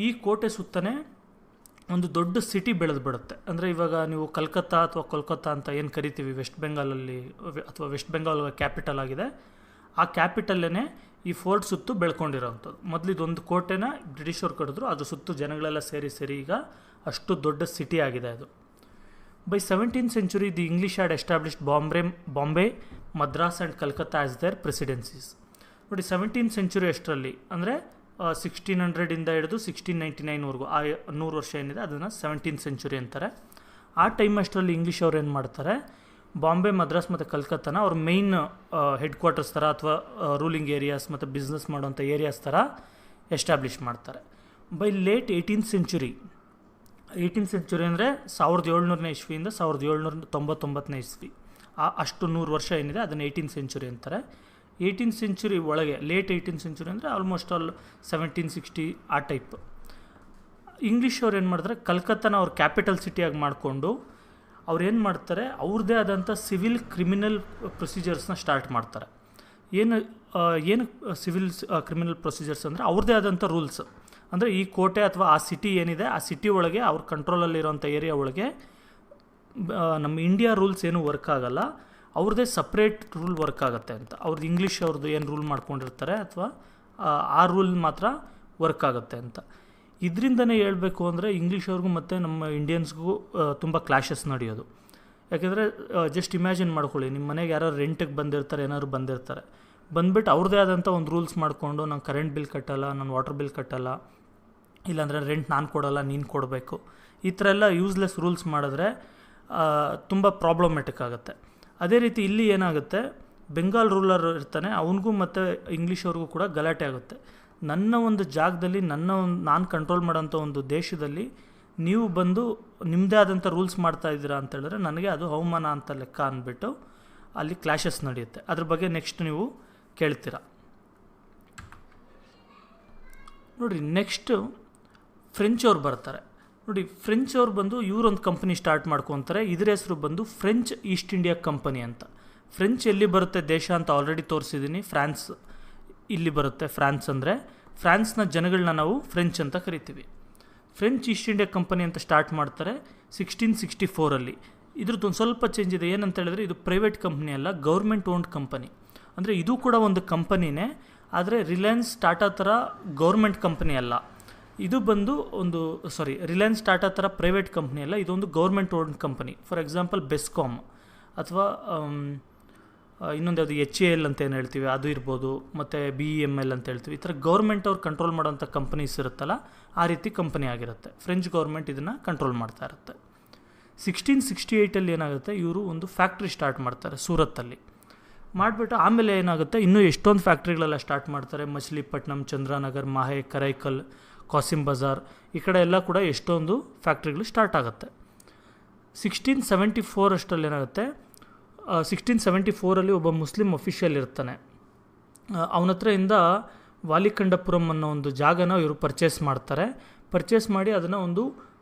[SPEAKER 1] ಈ ಕೋಟೆ ಸುತ್ತನೇ ಒಂದು ದೊಡ್ಡ ಸಿಟಿ ಬೆಳೆದು ಬಿಡುತ್ತೆ. ಅಂದರೆ ಇವಾಗ ನೀವು ಕಲ್ಕತ್ತಾ ಅಥವಾ ಕೋಲ್ಕತ್ತಾ ಅಂತ ಏನು ಕರಿತೀವಿ ವೆಸ್ಟ್ ಬೆಂಗಾಲಲ್ಲಿ, ಅಥವಾ ವೆಸ್ಟ್ ಬೆಂಗಾಲ್ ಕ್ಯಾಪಿಟಲ್ ಆಗಿದೆ, ಆ ಕ್ಯಾಪಿಟಲ್ಲೇ ಈ ಫೋರ್ಟ್ ಸುತ್ತು ಬೆಳ್ಕೊಂಡಿರೋವಂಥದ್ದು. ಮೊದಲು ಇದೊಂದು ಕೋಟೆನ ಬ್ರಿಟಿಷರು ಕಡಿದ್ರು, ಅದು ಸುತ್ತು ಜನಗಳೆಲ್ಲ ಸೇರಿ ಈಗ ಅಷ್ಟು ದೊಡ್ಡ ಸಿಟಿ ಆಗಿದೆ ಅದು. By 17th century the English had established Bombay, Madras and Calcutta as their presidencies. ನೋಡಿ 17th century ಅಷ್ಟರಲ್ಲಿ, ಅಂದರೆ 1600 ಹಿಡಿದು 1699ವರೆಗೂ ಆ 100 ವರ್ಷ ಏನಿದೆ ಅದನ್ನು 17th century ಅಂತಾರೆ. ಆ ಟೈಮ್ ಅಷ್ಟರಲ್ಲಿ ಇಂಗ್ಲೀಷ್ ಅವ್ರು ಏನು ಮಾಡ್ತಾರೆ, ಬಾಂಬೆ, ಮದ್ರಾಸ್ ಮತ್ತು ಕಲ್ಕತ್ತಾನ ಅವ್ರ ಮೇಯ್ನ್ ಹೆಡ್ ಕ್ವಾರ್ಟರ್ಸ್ ಥರ ಅಥವಾ ರೂಲಿಂಗ್ ಏರಿಯಾಸ್ ಮತ್ತು ಬಿಸ್ನೆಸ್ ಮಾಡೋಂಥ ಏರಿಯಾಸ್ ಥರ ಎಸ್ಟಾಬ್ಲಿಷ್ ಮಾಡ್ತಾರೆ. ಬೈ ಲೇಟ್ 18th century ಅಂದರೆ 1700ನೇ ಇಸ್ವಿಯಿಂದ 1799ನೇ ಇಸ್ವಿ, ಅಷ್ಟು 100 ವರ್ಷ ಏನಿದೆ ಅದನ್ನು 18th century ಅಂತಾರೆ. 18th century ಒಳಗೆ, ಲೇಟ್ 18th century ಅಂದರೆ ಆಲ್ಮೋಸ್ಟ್ ಆಲ್ 1760 ಆ ಟೈಪ್. ಇಂಗ್ಲೀಷ್ ಅವ್ರು ಏನು ಮಾಡ್ತಾರೆ, ಕಲ್ಕತ್ತಾನ ಅವ್ರ ಕ್ಯಾಪಿಟಲ್ ಸಿಟಿಯಾಗಿ ಮಾಡಿಕೊಂಡು ಅವ್ರು ಏನು ಮಾಡ್ತಾರೆ, ಅವ್ರದ್ದೇ ಆದಂಥ ಸಿವಿಲ್ ಕ್ರಿಮಿನಲ್ ಪ್ರೊಸೀಜರ್ಸ್ನ ಸ್ಟಾರ್ಟ್ ಮಾಡ್ತಾರೆ. ಏನು ಸಿವಿಲ್ ಕ್ರಿಮಿನಲ್ ಪ್ರೊಸೀಜರ್ಸ್ ಅಂದರೆ ಅವ್ರದ್ದೇ ಆದಂಥ ರೂಲ್ಸ್. ಅಂದರೆ ಈ ಕೋಟೆ ಅಥವಾ ಆ ಸಿಟಿ ಏನಿದೆ ಆ ಸಿಟಿ ಒಳಗೆ ಅವ್ರ ಕಂಟ್ರೋಲಲ್ಲಿರೋಂಥ ಏರಿಯಾ ಒಳಗೆ ನಮ್ಮ ಇಂಡಿಯಾ ರೂಲ್ಸ್ ಏನೂ ವರ್ಕ್ ಆಗಲ್ಲ, ಅವ್ರದ್ದೇ ಸಪ್ರೇಟ್ ರೂಲ್ ವರ್ಕ್ ಆಗುತ್ತೆ ಅಂತ. ಅವ್ರದ್ದು ಇಂಗ್ಲೀಷ್ ಅವ್ರದ್ದು ಏನು ರೂಲ್ ಮಾಡ್ಕೊಂಡಿರ್ತಾರೆ ಅಥವಾ ಆ ರೂಲ್ ಮಾತ್ರ ವರ್ಕ್ ಆಗುತ್ತೆ ಅಂತ. ಇದರಿಂದನೇ ಹೇಳಬೇಕು ಅಂದರೆ ಇಂಗ್ಲೀಷ್ ಅವ್ರಿಗೂ ಮತ್ತು ನಮ್ಮ ಇಂಡಿಯನ್ಸ್ಗೂ ತುಂಬ ಕ್ಲಾಶಸ್ ನಡೆಯೋದು. ಯಾಕೆಂದರೆ ಜಸ್ಟ್ ಇಮ್ಯಾಜಿನ್ ಮಾಡ್ಕೊಳ್ಳಿ, ನಿಮ್ಮ ಮನೆಗೆ ಯಾರು ರೆಂಟಿಗೆ ಬಂದಿರ್ತಾರೆ, ಏನಾದ್ರು ಬಂದಿರ್ತಾರೆ, ಬಂದುಬಿಟ್ಟು ಅವ್ರದ್ದೇ ಆದಂಥ ಒಂದು ರೂಲ್ಸ್ ಮಾಡಿಕೊಂಡು ನಾನು ಕರೆಂಟ್ ಬಿಲ್ ಕಟ್ಟಲ್ಲ, ನಾನು ವಾಟರ್ ಬಿಲ್ ಕಟ್ಟಲ್ಲ, ಇಲ್ಲಾಂದರೆ ರೆಂಟ್ ನಾನು ಕೊಡೋಲ್ಲ ನೀನು ಕೊಡಬೇಕು, ಈ ಥರ ಎಲ್ಲ ಯೂಸ್ಲೆಸ್ ರೂಲ್ಸ್ ಮಾಡಿದ್ರೆ ತುಂಬ ಪ್ರಾಬ್ಲಮೆಟಿಕ್ ಆಗುತ್ತೆ. ಅದೇ ರೀತಿ ಇಲ್ಲಿ ಏನಾಗುತ್ತೆ, ಬೆಂಗಾಲ್ ರೂಲರ್ ಇರ್ತಾನೆ, ಅವನಿಗೂ ಮತ್ತು ಇಂಗ್ಲೀಷ್ ಅವ್ರಿಗೂ ಕೂಡ ಗಲಾಟೆ ಆಗುತ್ತೆ. ನನ್ನ ಒಂದು ಜಾಗದಲ್ಲಿ ನಾನು ಕಂಟ್ರೋಲ್ ಮಾಡೋಂಥ ಒಂದು ದೇಶದಲ್ಲಿ ನೀವು ಬಂದು ನಿಮ್ಮದೇ ಆದಂಥ ರೂಲ್ಸ್ ಮಾಡ್ತಾ ಇದ್ದೀರಾ ಅಂತ ಹೇಳಿದ್ರೆ ನನಗೆ ಅದು ಅವಮಾನ ಅಂತ ಲೆಕ್ಕ ಅಂದ್ಬಿಟ್ಟು ಅಲ್ಲಿ ಕ್ಲಾಶಸ್ ನಡೆಯುತ್ತೆ. ಅದ್ರ ಬಗ್ಗೆ ನೆಕ್ಸ್ಟ್ ನೀವು ಕೇಳ್ತೀರಾ. ನೋಡಿರಿ, ನೆಕ್ಸ್ಟು ಫ್ರೆಂಚ್ ಅವ್ರು ಬರ್ತಾರೆ. ನೋಡಿ, ಫ್ರೆಂಚ್ ಅವ್ರು ಬಂದು ಇವರೊಂದು ಕಂಪನಿ ಸ್ಟಾರ್ಟ್ ಮಾಡ್ಕೊತಾರೆ. ಇದ್ರ ಹೆಸರು ಬಂದು ಫ್ರೆಂಚ್ ಈಸ್ಟ್ ಇಂಡಿಯಾ ಕಂಪನಿ ಅಂತ. ಫ್ರೆಂಚ್ ಎಲ್ಲಿ ಬರುತ್ತೆ ದೇಶ ಅಂತ ಆಲ್ರೆಡಿ ತೋರಿಸಿದ್ದೀನಿ, ಫ್ರಾನ್ಸ್ ಇಲ್ಲಿ ಬರುತ್ತೆ. ಫ್ರಾನ್ಸ್ ಅಂದರೆ ಫ್ರಾನ್ಸ್ನ ಜನಗಳನ್ನ ನಾವು ಫ್ರೆಂಚ್ ಅಂತ ಕರಿತೀವಿ. ಫ್ರೆಂಚ್ ಈಸ್ಟ್ ಇಂಡಿಯಾ ಕಂಪನಿ ಅಂತ ಸ್ಟಾರ್ಟ್ ಮಾಡ್ತಾರೆ 1664. ಇದ್ರದ್ದು ಒಂದು ಸ್ವಲ್ಪ ಚೇಂಜ್ ಇದೆ. ಏನಂತ ಹೇಳಿದ್ರೆ ಇದು ಪ್ರೈವೇಟ್ ಕಂಪ್ನಿ ಅಲ್ಲ, ಗೌರ್ಮೆಂಟ್ ಓನ್ಡ್ ಕಂಪನಿ. ಅಂದರೆ ಇದು ಕೂಡ ಒಂದು ಕಂಪನಿನೇ, ಆದರೆ ರಿಲಯನ್ಸ್ ಟಾಟಾ ಥರ ಗೌರ್ಮೆಂಟ್ ಕಂಪನಿ ಅಲ್ಲ. ಇದು ಬಂದು ರಿಲಯನ್ಸ್ ಟಾಟಾ ಥರ ಪ್ರೈವೇಟ್ ಕಂಪ್ನಿ ಅಲ್ಲ, ಇದೊಂದು government owned company. For example BESCOM ಅಥವಾ ಇನ್ನೊಂದು ಯಾವುದು HAL ಅಂತ ಏನು ಹೇಳ್ತೀವಿ ಅದು ಇರ್ಬೋದು, ಮತ್ತು BEML ಅಂತ ಹೇಳ್ತೀವಿ. ಈ ಥರ ಗೌರ್ಮೆಂಟ್ ಅವ್ರು ಕಂಟ್ರೋಲ್ ಮಾಡೋಂಥ ಕಂಪನೀಸ್ ಇರುತ್ತಲ್ಲ, ಆ ರೀತಿ ಕಂಪನಿ ಆಗಿರುತ್ತೆ. ಫ್ರೆಂಚ್ ಗೌರ್ಮೆಂಟ್ ಇದನ್ನು ಕಂಟ್ರೋಲ್ ಮಾಡ್ತಾ ಇರುತ್ತೆ. 1668 ಏನಾಗುತ್ತೆ, ಇವರು ಒಂದು ಫ್ಯಾಕ್ಟ್ರಿ ಸ್ಟಾರ್ಟ್ ಮಾಡ್ತಾರೆ ಸೂರತ್ತಲ್ಲಿ. ಮಾಡಿಬಿಟ್ಟು ಆಮೇಲೆ ಏನಾಗುತ್ತೆ, ಇನ್ನೂ ಎಷ್ಟೊಂದು ಫ್ಯಾಕ್ಟ್ರಿಗಳೆಲ್ಲ ಸ್ಟಾರ್ಟ್ ಮಾಡ್ತಾರೆ. ಮಚಿಲಿಪಟ್ನಮ್, ಚಂದ್ರನಗರ್, ಮಾಹೆ, ಕರೈಕಲ್, ಕಾಸಿಂ ಬಜಾರ್, ಈ ಕಡೆ ಎಲ್ಲ ಕೂಡ ಎಷ್ಟೊಂದು ಫ್ಯಾಕ್ಟ್ರಿಗಳು ಸ್ಟಾರ್ಟ್ ಆಗುತ್ತೆ. 1674 ಅಷ್ಟರಲ್ಲಿ ಏನಾಗುತ್ತೆ, 1674 ಒಬ್ಬ ಮುಸ್ಲಿಂ ಅಫಿಷಿಯಲ್ ಇರ್ತಾನೆ. ಅವನ ಹತ್ರದಿಂದ ವಾಲಿಕಂಡಪುರಂ ಅನ್ನೋ ಒಂದು ಜಾಗನ ಇವರು ಪರ್ಚೇಸ್ ಮಾಡ್ತಾರೆ. ಪರ್ಚೇಸ್ ಮಾಡಿ ಅದನ್ನು ಒಂದು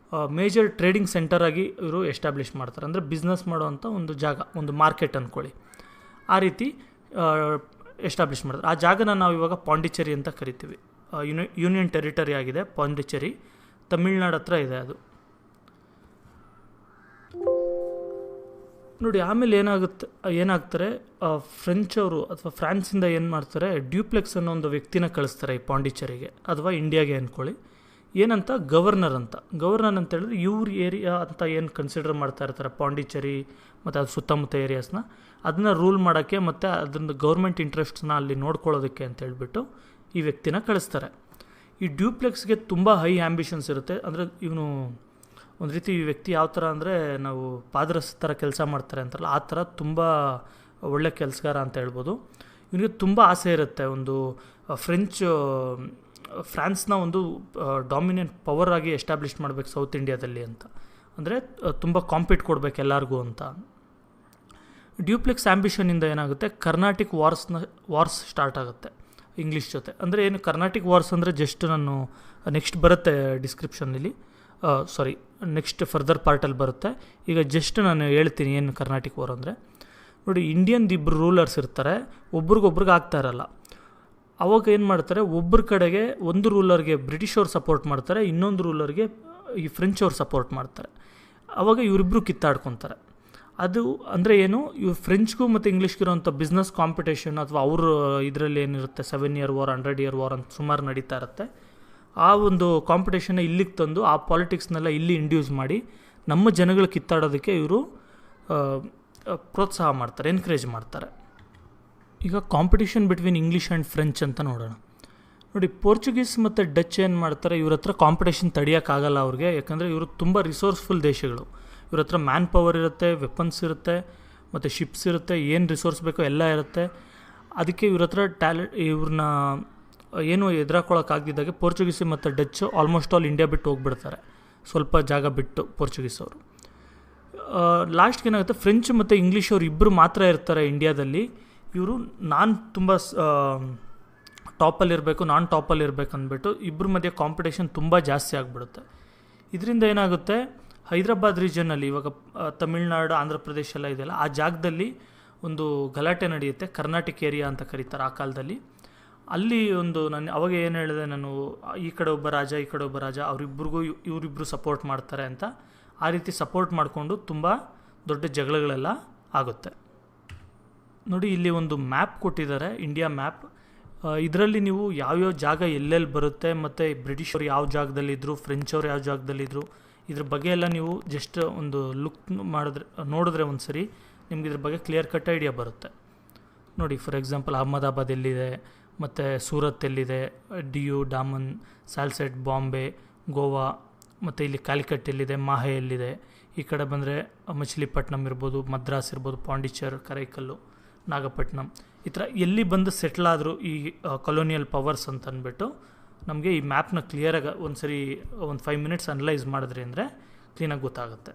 [SPEAKER 1] ಮೇಜರ್ ಟ್ರೇಡಿಂಗ್ ಸೆಂಟರಾಗಿ ಇವರು ಎಸ್ಟಾಬ್ಲಿಷ್ ಮಾಡ್ತಾರೆ. ಅಂದರೆ ಬಿಸ್ನೆಸ್ ಮಾಡೋವಂಥ ಒಂದು ಜಾಗ, ಒಂದು ಮಾರ್ಕೆಟ್ ಅಂದ್ಕೊಳ್ಳಿ, ಆ ರೀತಿ ಎಸ್ಟಾಬ್ಲಿಷ್ ಮಾಡ್ತಾರೆ. ಆ ಜಾಗನ ನಾವು ಇವಾಗ ಪಾಂಡಿಚೇರಿ ಅಂತ ಕರಿತೀವಿ. ಯೂನಿಯನ್ ಟೆರಿಟರಿ ಆಗಿದೆ ಪಾಂಡಿಚೇರಿ, ತಮಿಳ್ನಾಡು ಹತ್ರ ಇದೆ ಅದು. ನೋಡಿ, ಆಮೇಲೆ ಏನಾಗ್ತಾರೆ, ಫ್ರೆಂಚ್ ಅವರು ಅಥವಾ ಫ್ರಾನ್ಸಿಂದ ಏನು ಮಾಡ್ತಾರೆ, ಡ್ಯೂಪ್ಲೆಕ್ಸ್ ಅನ್ನೋ ಒಂದು ವ್ಯಕ್ತಿನ ಕಳಿಸ್ತಾರೆ ಈ ಪಾಂಡಿಚೇರಿಗೆ ಅಥವಾ ಇಂಡಿಯಾಗೆ ಅಂದ್ಕೊಳ್ಳಿ. ಏನಂತ, ಗವರ್ನರ್ ಅಂತ. ಗವರ್ನರ್ ಅಂತ ಹೇಳಿದ್ರೆ ಇವ್ರ ಏರಿಯಾ ಅಂತ ಏನು ಕನ್ಸಿಡರ್ ಮಾಡ್ತಾ ಇರ್ತಾರೆ ಪಾಂಡಿಚೇರಿ ಮತ್ತು ಅದು ಸುತ್ತಮುತ್ತ ಏರಿಯಾಸ್ನ, ಅದನ್ನ ರೂಲ್ ಮಾಡೋಕ್ಕೆ ಮತ್ತು ಅದರಿಂದ ಗೌರ್ಮೆಂಟ್ ಇಂಟ್ರೆಸ್ಟ್ನ ಅಲ್ಲಿ ನೋಡ್ಕೊಳ್ಳೋದಕ್ಕೆ ಅಂತ ಹೇಳ್ಬಿಟ್ಟು ಈ ವ್ಯಕ್ತಿನ ಕಳಿಸ್ತಾರೆ. ಈ ಡ್ಯೂಪ್ಲೆಕ್ಸ್ಗೆ ತುಂಬ ಹೈ ಆ್ಯಂಬಿಷನ್ಸ್ ಇರುತ್ತೆ. ಅಂದರೆ ಇವನು ಒಂದು ರೀತಿ ಈ ವ್ಯಕ್ತಿ ಯಾವ ಥರ ಅಂದರೆ, ನಾವು ಪಾದರಸ್ ಥರ ಕೆಲಸ ಮಾಡ್ತಾರೆ ಅಂತಾರಲ್ಲ, ಆ ಥರ ತುಂಬ ಒಳ್ಳೆ ಕೆಲಸಗಾರ ಅಂತ ಹೇಳ್ಬೋದು. ಇವನಿಗೆ ತುಂಬ ಆಸೆ ಇರುತ್ತೆ, ಒಂದು ಫ್ರಾನ್ಸ್ನ ಒಂದು ಡಾಮಿನೆಂಟ್ ಪವರ್ ಆಗಿ ಎಸ್ಟಾಬ್ಲಿಷ್ ಮಾಡಬೇಕು ಸೌತ್ ಇಂಡಿಯಾದಲ್ಲಿ ಅಂತ. ಅಂದರೆ ತುಂಬ ಕಾಂಪೀಟ್ ಕೊಡಬೇಕು ಎಲ್ಲರಿಗೂ ಅಂತ. ಡ್ಯೂಪ್ಲೆಕ್ಸ್ ಆ್ಯಂಬಿಷನಿಂದ ಏನಾಗುತ್ತೆ, ಕರ್ನಾಟಿಕ್ ವಾರ್ಸ್ ಸ್ಟಾರ್ಟ್ ಆಗುತ್ತೆ ಇಂಗ್ಲೀಷ್ ಜೊತೆ. ಅಂದರೆ ಏನು ಕರ್ನಾಟಿಕ್ ವಾರ್ಸ್ ಅಂದರೆ, ಜಸ್ಟ್ ನಾನು ನೆಕ್ಸ್ಟ್ ಬರುತ್ತೆ ಡಿಸ್ಕ್ರಿಪ್ಷನ್ನಲ್ಲಿ, ನೆಕ್ಸ್ಟ್ ಫರ್ದರ್ ಪಾರ್ಟಲ್ಲಿ ಬರುತ್ತೆ. ಈಗ ಜಸ್ಟ್ ನಾನು ಹೇಳ್ತೀನಿ ಏನು ಕರ್ನಾಟಿಕ್ ವಾರ್ ಅಂದರೆ. ನೋಡಿ, ಇಂಡಿಯನ್ ಇಬ್ಬರು ರೂಲರ್ಸ್ ಇರ್ತಾರೆ, ಒಬ್ರಿಗೊಬ್ರಿಗೆ ಆಗ್ತಾ ಇರಲ್ಲ. ಅವಾಗ ಏನು ಮಾಡ್ತಾರೆ, ಒಬ್ಬರ ಕಡೆಗೆ ಒಂದು ರೂಲರ್ಗೆ ಬ್ರಿಟಿಷ್ ಅವ್ರು ಸಪೋರ್ಟ್ ಮಾಡ್ತಾರೆ, ಇನ್ನೊಂದು ರೂಲರ್ಗೆ ಈ ಫ್ರೆಂಚ್ ಅವ್ರು ಸಪೋರ್ಟ್ ಮಾಡ್ತಾರೆ. ಆವಾಗ ಇವರಿಬ್ಬರು ಕಿತ್ತಾಡ್ಕೊತಾರೆ. ಅದು ಅಂದರೆ ಏನು, ಇವ್ರು ಫ್ರೆಂಚ್ಗೂ ಮತ್ತು ಇಂಗ್ಲೀಷ್ಗೂ ಇರೋಂಥ ಬಿಸ್ನೆಸ್ ಕಾಂಪಿಟೇಷನ್ ಅಥವಾ ಅವರು ಇದರಲ್ಲಿ ಏನಿರುತ್ತೆ 7 year ವಾರ್ 100 year ವಾರ್ ಅಂತ ಸುಮಾರು ನಡೀತಾ ಇರುತ್ತೆ. ಆ ಒಂದು ಕಾಂಪಿಟೇಷನ್ನ ಇಲ್ಲಿಗೆ ತಂದು ಆ ಪಾಲಿಟಿಕ್ಸ್ನೆಲ್ಲ ಇಲ್ಲಿ ಇಂಡ್ಯೂಸ್ ಮಾಡಿ ನಮ್ಮ ಜನಗಳು ಕಿತ್ತಾಡೋದಕ್ಕೆ ಇವರು ಪ್ರೋತ್ಸಾಹ ಮಾಡ್ತಾರೆ, ಎನ್ಕರೇಜ್ ಮಾಡ್ತಾರೆ. ಈಗ competition between English and French ಅಂತ ನೋಡೋಣ. ನೋಡಿ, ಪೋರ್ಚುಗೀಸ್ ಮತ್ತು ಡಚ್ ಏನು ಮಾಡ್ತಾರೆ, ಇವ್ರ ಹತ್ರ ಕಾಂಪಿಟೇಷನ್ ತಡೆಯೋಕ್ಕಾಗಲ್ಲ ಅವ್ರಿಗೆ. ಯಾಕಂದರೆ ಇವರು ತುಂಬ ರಿಸೋರ್ಸ್ಫುಲ್ ದೇಶಗಳು. ಇವ್ರ ಹತ್ರ ಮ್ಯಾನ್ ಪವರ್ ಇರುತ್ತೆ, ವೆಪನ್ಸ್ ಇರುತ್ತೆ, ಮತ್ತು ಶಿಪ್ಸ್ ಇರುತ್ತೆ, ಏನು ರಿಸೋರ್ಸ್ ಬೇಕೋ ಎಲ್ಲ ಇರುತ್ತೆ. ಅದಕ್ಕೆ ಇವ್ರ ಹತ್ರ ಇವ್ರನ್ನ ಏನು ಎದುರಾಕೊಳ್ಳೋಕ್ಕಾಗದಿದ್ದಾಗೆ ಪೋರ್ಚುಗೀಸ್ ಮತ್ತು ಡಚ್ ಆಲ್ಮೋಸ್ಟ್ ಆಲ್ ಇಂಡಿಯಾ ಬಿಟ್ಟು ಹೋಗ್ಬಿಡ್ತಾರೆ, ಸ್ವಲ್ಪ ಜಾಗ ಬಿಟ್ಟು ಪೋರ್ಚುಗೀಸ್ ಅವರು. ಲಾಸ್ಟ್ಗೆ ಏನಾಗುತ್ತೆ, ಫ್ರೆಂಚ್ ಮತ್ತು ಇಂಗ್ಲೀಷ್ ಅವ್ರು ಇಬ್ಬರು ಮಾತ್ರ ಇರ್ತಾರೆ ಇಂಡಿಯಾದಲ್ಲಿ. ಇವರು ತುಂಬ ಟಾಪಲ್ಲಿರಬೇಕು, ನಾನ್ ಟಾಪಲ್ಲಿರಬೇಕು ಅಂದ್ಬಿಟ್ಟು ಇಬ್ಬರ ಮಧ್ಯೆ ಕಾಂಪಿಟೇಷನ್ ತುಂಬ ಜಾಸ್ತಿ ಆಗಿಬಿಡುತ್ತೆ. ಇದರಿಂದ ಏನಾಗುತ್ತೆ, ಹೈದರಾಬಾದ್ ರೀಜನಲ್ಲಿ ಇವಾಗ ತಮಿಳ್ನಾಡು, ಆಂಧ್ರ ಪ್ರದೇಶ ಎಲ್ಲ ಇದೆಯಲ್ಲ, ಆ ಜಾಗದಲ್ಲಿ ಒಂದು ಗಲಾಟೆ ನಡೆಯುತ್ತೆ. ಕರ್ನಾಟಿಕ್ ಏರಿಯಾ ಅಂತ ಕರೀತಾರೆ ಆ ಕಾಲದಲ್ಲಿ. ಅಲ್ಲಿ ನಾನು ಅವಾಗ ಏನು ಹೇಳಿದೆ, ನಾನು ಈ ಕಡೆ ಒಬ್ಬ ರಾಜ, ಈ ಕಡೆ ಒಬ್ಬ ರಾಜ, ಇವರಿಬ್ಬರು ಸಪೋರ್ಟ್ ಮಾಡ್ತಾರೆ ಅಂತ. ಆ ರೀತಿ ಸಪೋರ್ಟ್ ಮಾಡಿಕೊಂಡು ತುಂಬ ದೊಡ್ಡ ಜಗಳಗಳೆಲ್ಲ ಆಗುತ್ತೆ. ನೋಡಿ ಇಲ್ಲಿ ಒಂದು ಮ್ಯಾಪ್ ಕೊಟ್ಟಿದ್ದಾರೆ, ಇಂಡಿಯಾ ಮ್ಯಾಪ್. ಇದರಲ್ಲಿ ನೀವು ಯಾವ್ಯಾವ ಜಾಗ ಎಲ್ಲೆಲ್ಲಿ ಬರುತ್ತೆ, ಮತ್ತು ಬ್ರಿಟಿಷರು ಯಾವ ಜಾಗದಲ್ಲಿದ್ದರು, ಫ್ರೆಂಚವ್ರು ಯಾವ ಜಾಗದಲ್ಲಿದ್ದರು, ಇದ್ರ ಬಗ್ಗೆ ಎಲ್ಲ ನೀವು ಜಸ್ಟ್ ಒಂದು ಲುಕ್ ನೋಡಿದ್ರೆ ಒಂದು ಸರಿ ನಿಮ್ಗೆ ಇದ್ರ ಬಗ್ಗೆ ಕ್ಲಿಯರ್ ಕಟ್ ಐಡಿಯಾ ಬರುತ್ತೆ. ನೋಡಿ ಫಾರ್ ಎಕ್ಸಾಂಪಲ್ ಅಹಮದಾಬಾದ್ ಎಲ್ಲಿದೆ, ಮತ್ತು ಸೂರತ್ ಎಲ್ಲಿದೆ, ಡಿಯು, ಡಾಮನ್, ಸಾಲ್ಸೆಟ್, ಬಾಂಬೆ, ಗೋವಾ, ಮತ್ತು ಇಲ್ಲಿ ಕ್ಯಾಲಿಕಟ್ ಎಲ್ಲಿದೆ, ಮಾಹೆ ಎಲ್ಲಿದೆ. ಈ ಕಡೆ ಬಂದರೆ ಮಚಿಲಿಪಟ್ನಮ್ ಇರ್ಬೋದು, ಮದ್ರಾಸ್ ಇರ್ಬೋದು, ಪಾಂಡಿಚೇರ್, ಕರೈಕಲ್ಲು, ನಾಗಪಟ್ಟಣಂ, ಈ ಥರ ಎಲ್ಲಿ ಬಂದು ಸೆಟ್ಲ್ ಆದರು ಈ ಕೊಲೋನಿಯಲ್ ಪವರ್ಸ್ ಅಂತ ಅಂದ್ಬಿಟ್ಟು ನಮಗೆ ಈ ಮ್ಯಾಪ್ನ ಕ್ಲಿಯರಾಗಿ ಒಂದು ಸರಿ ಒಂದು 5 ಮಿನಿಟ್ಸ್ ಅನಲೈಸ್ ಮಾಡಿದ್ರಿ ಅಂದರೆ ಕ್ಲೀನಾಗಿ ಗೊತ್ತಾಗುತ್ತೆ.